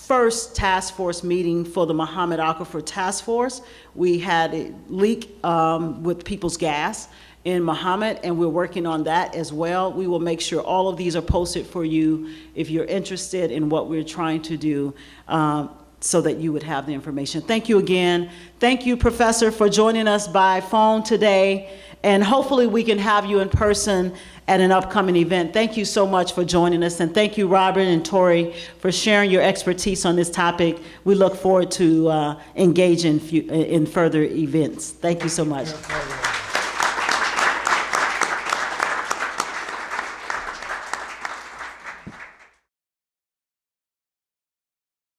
first task force meeting for the Muhammad Aquifer Task Force. We had a leak with People's Gas in Muhammad, and we're working on that as well. We will make sure all of these are posted for you if you're interested in what we're trying to do, so that you would have the information. Thank you again. Thank you, Professor, for joining us by phone today, and hopefully we can have you in person at an upcoming event. Thank you so much for joining us, and thank you, Robert and Tory, for sharing your expertise on this topic. We look forward to engaging in further events. Thank you so much.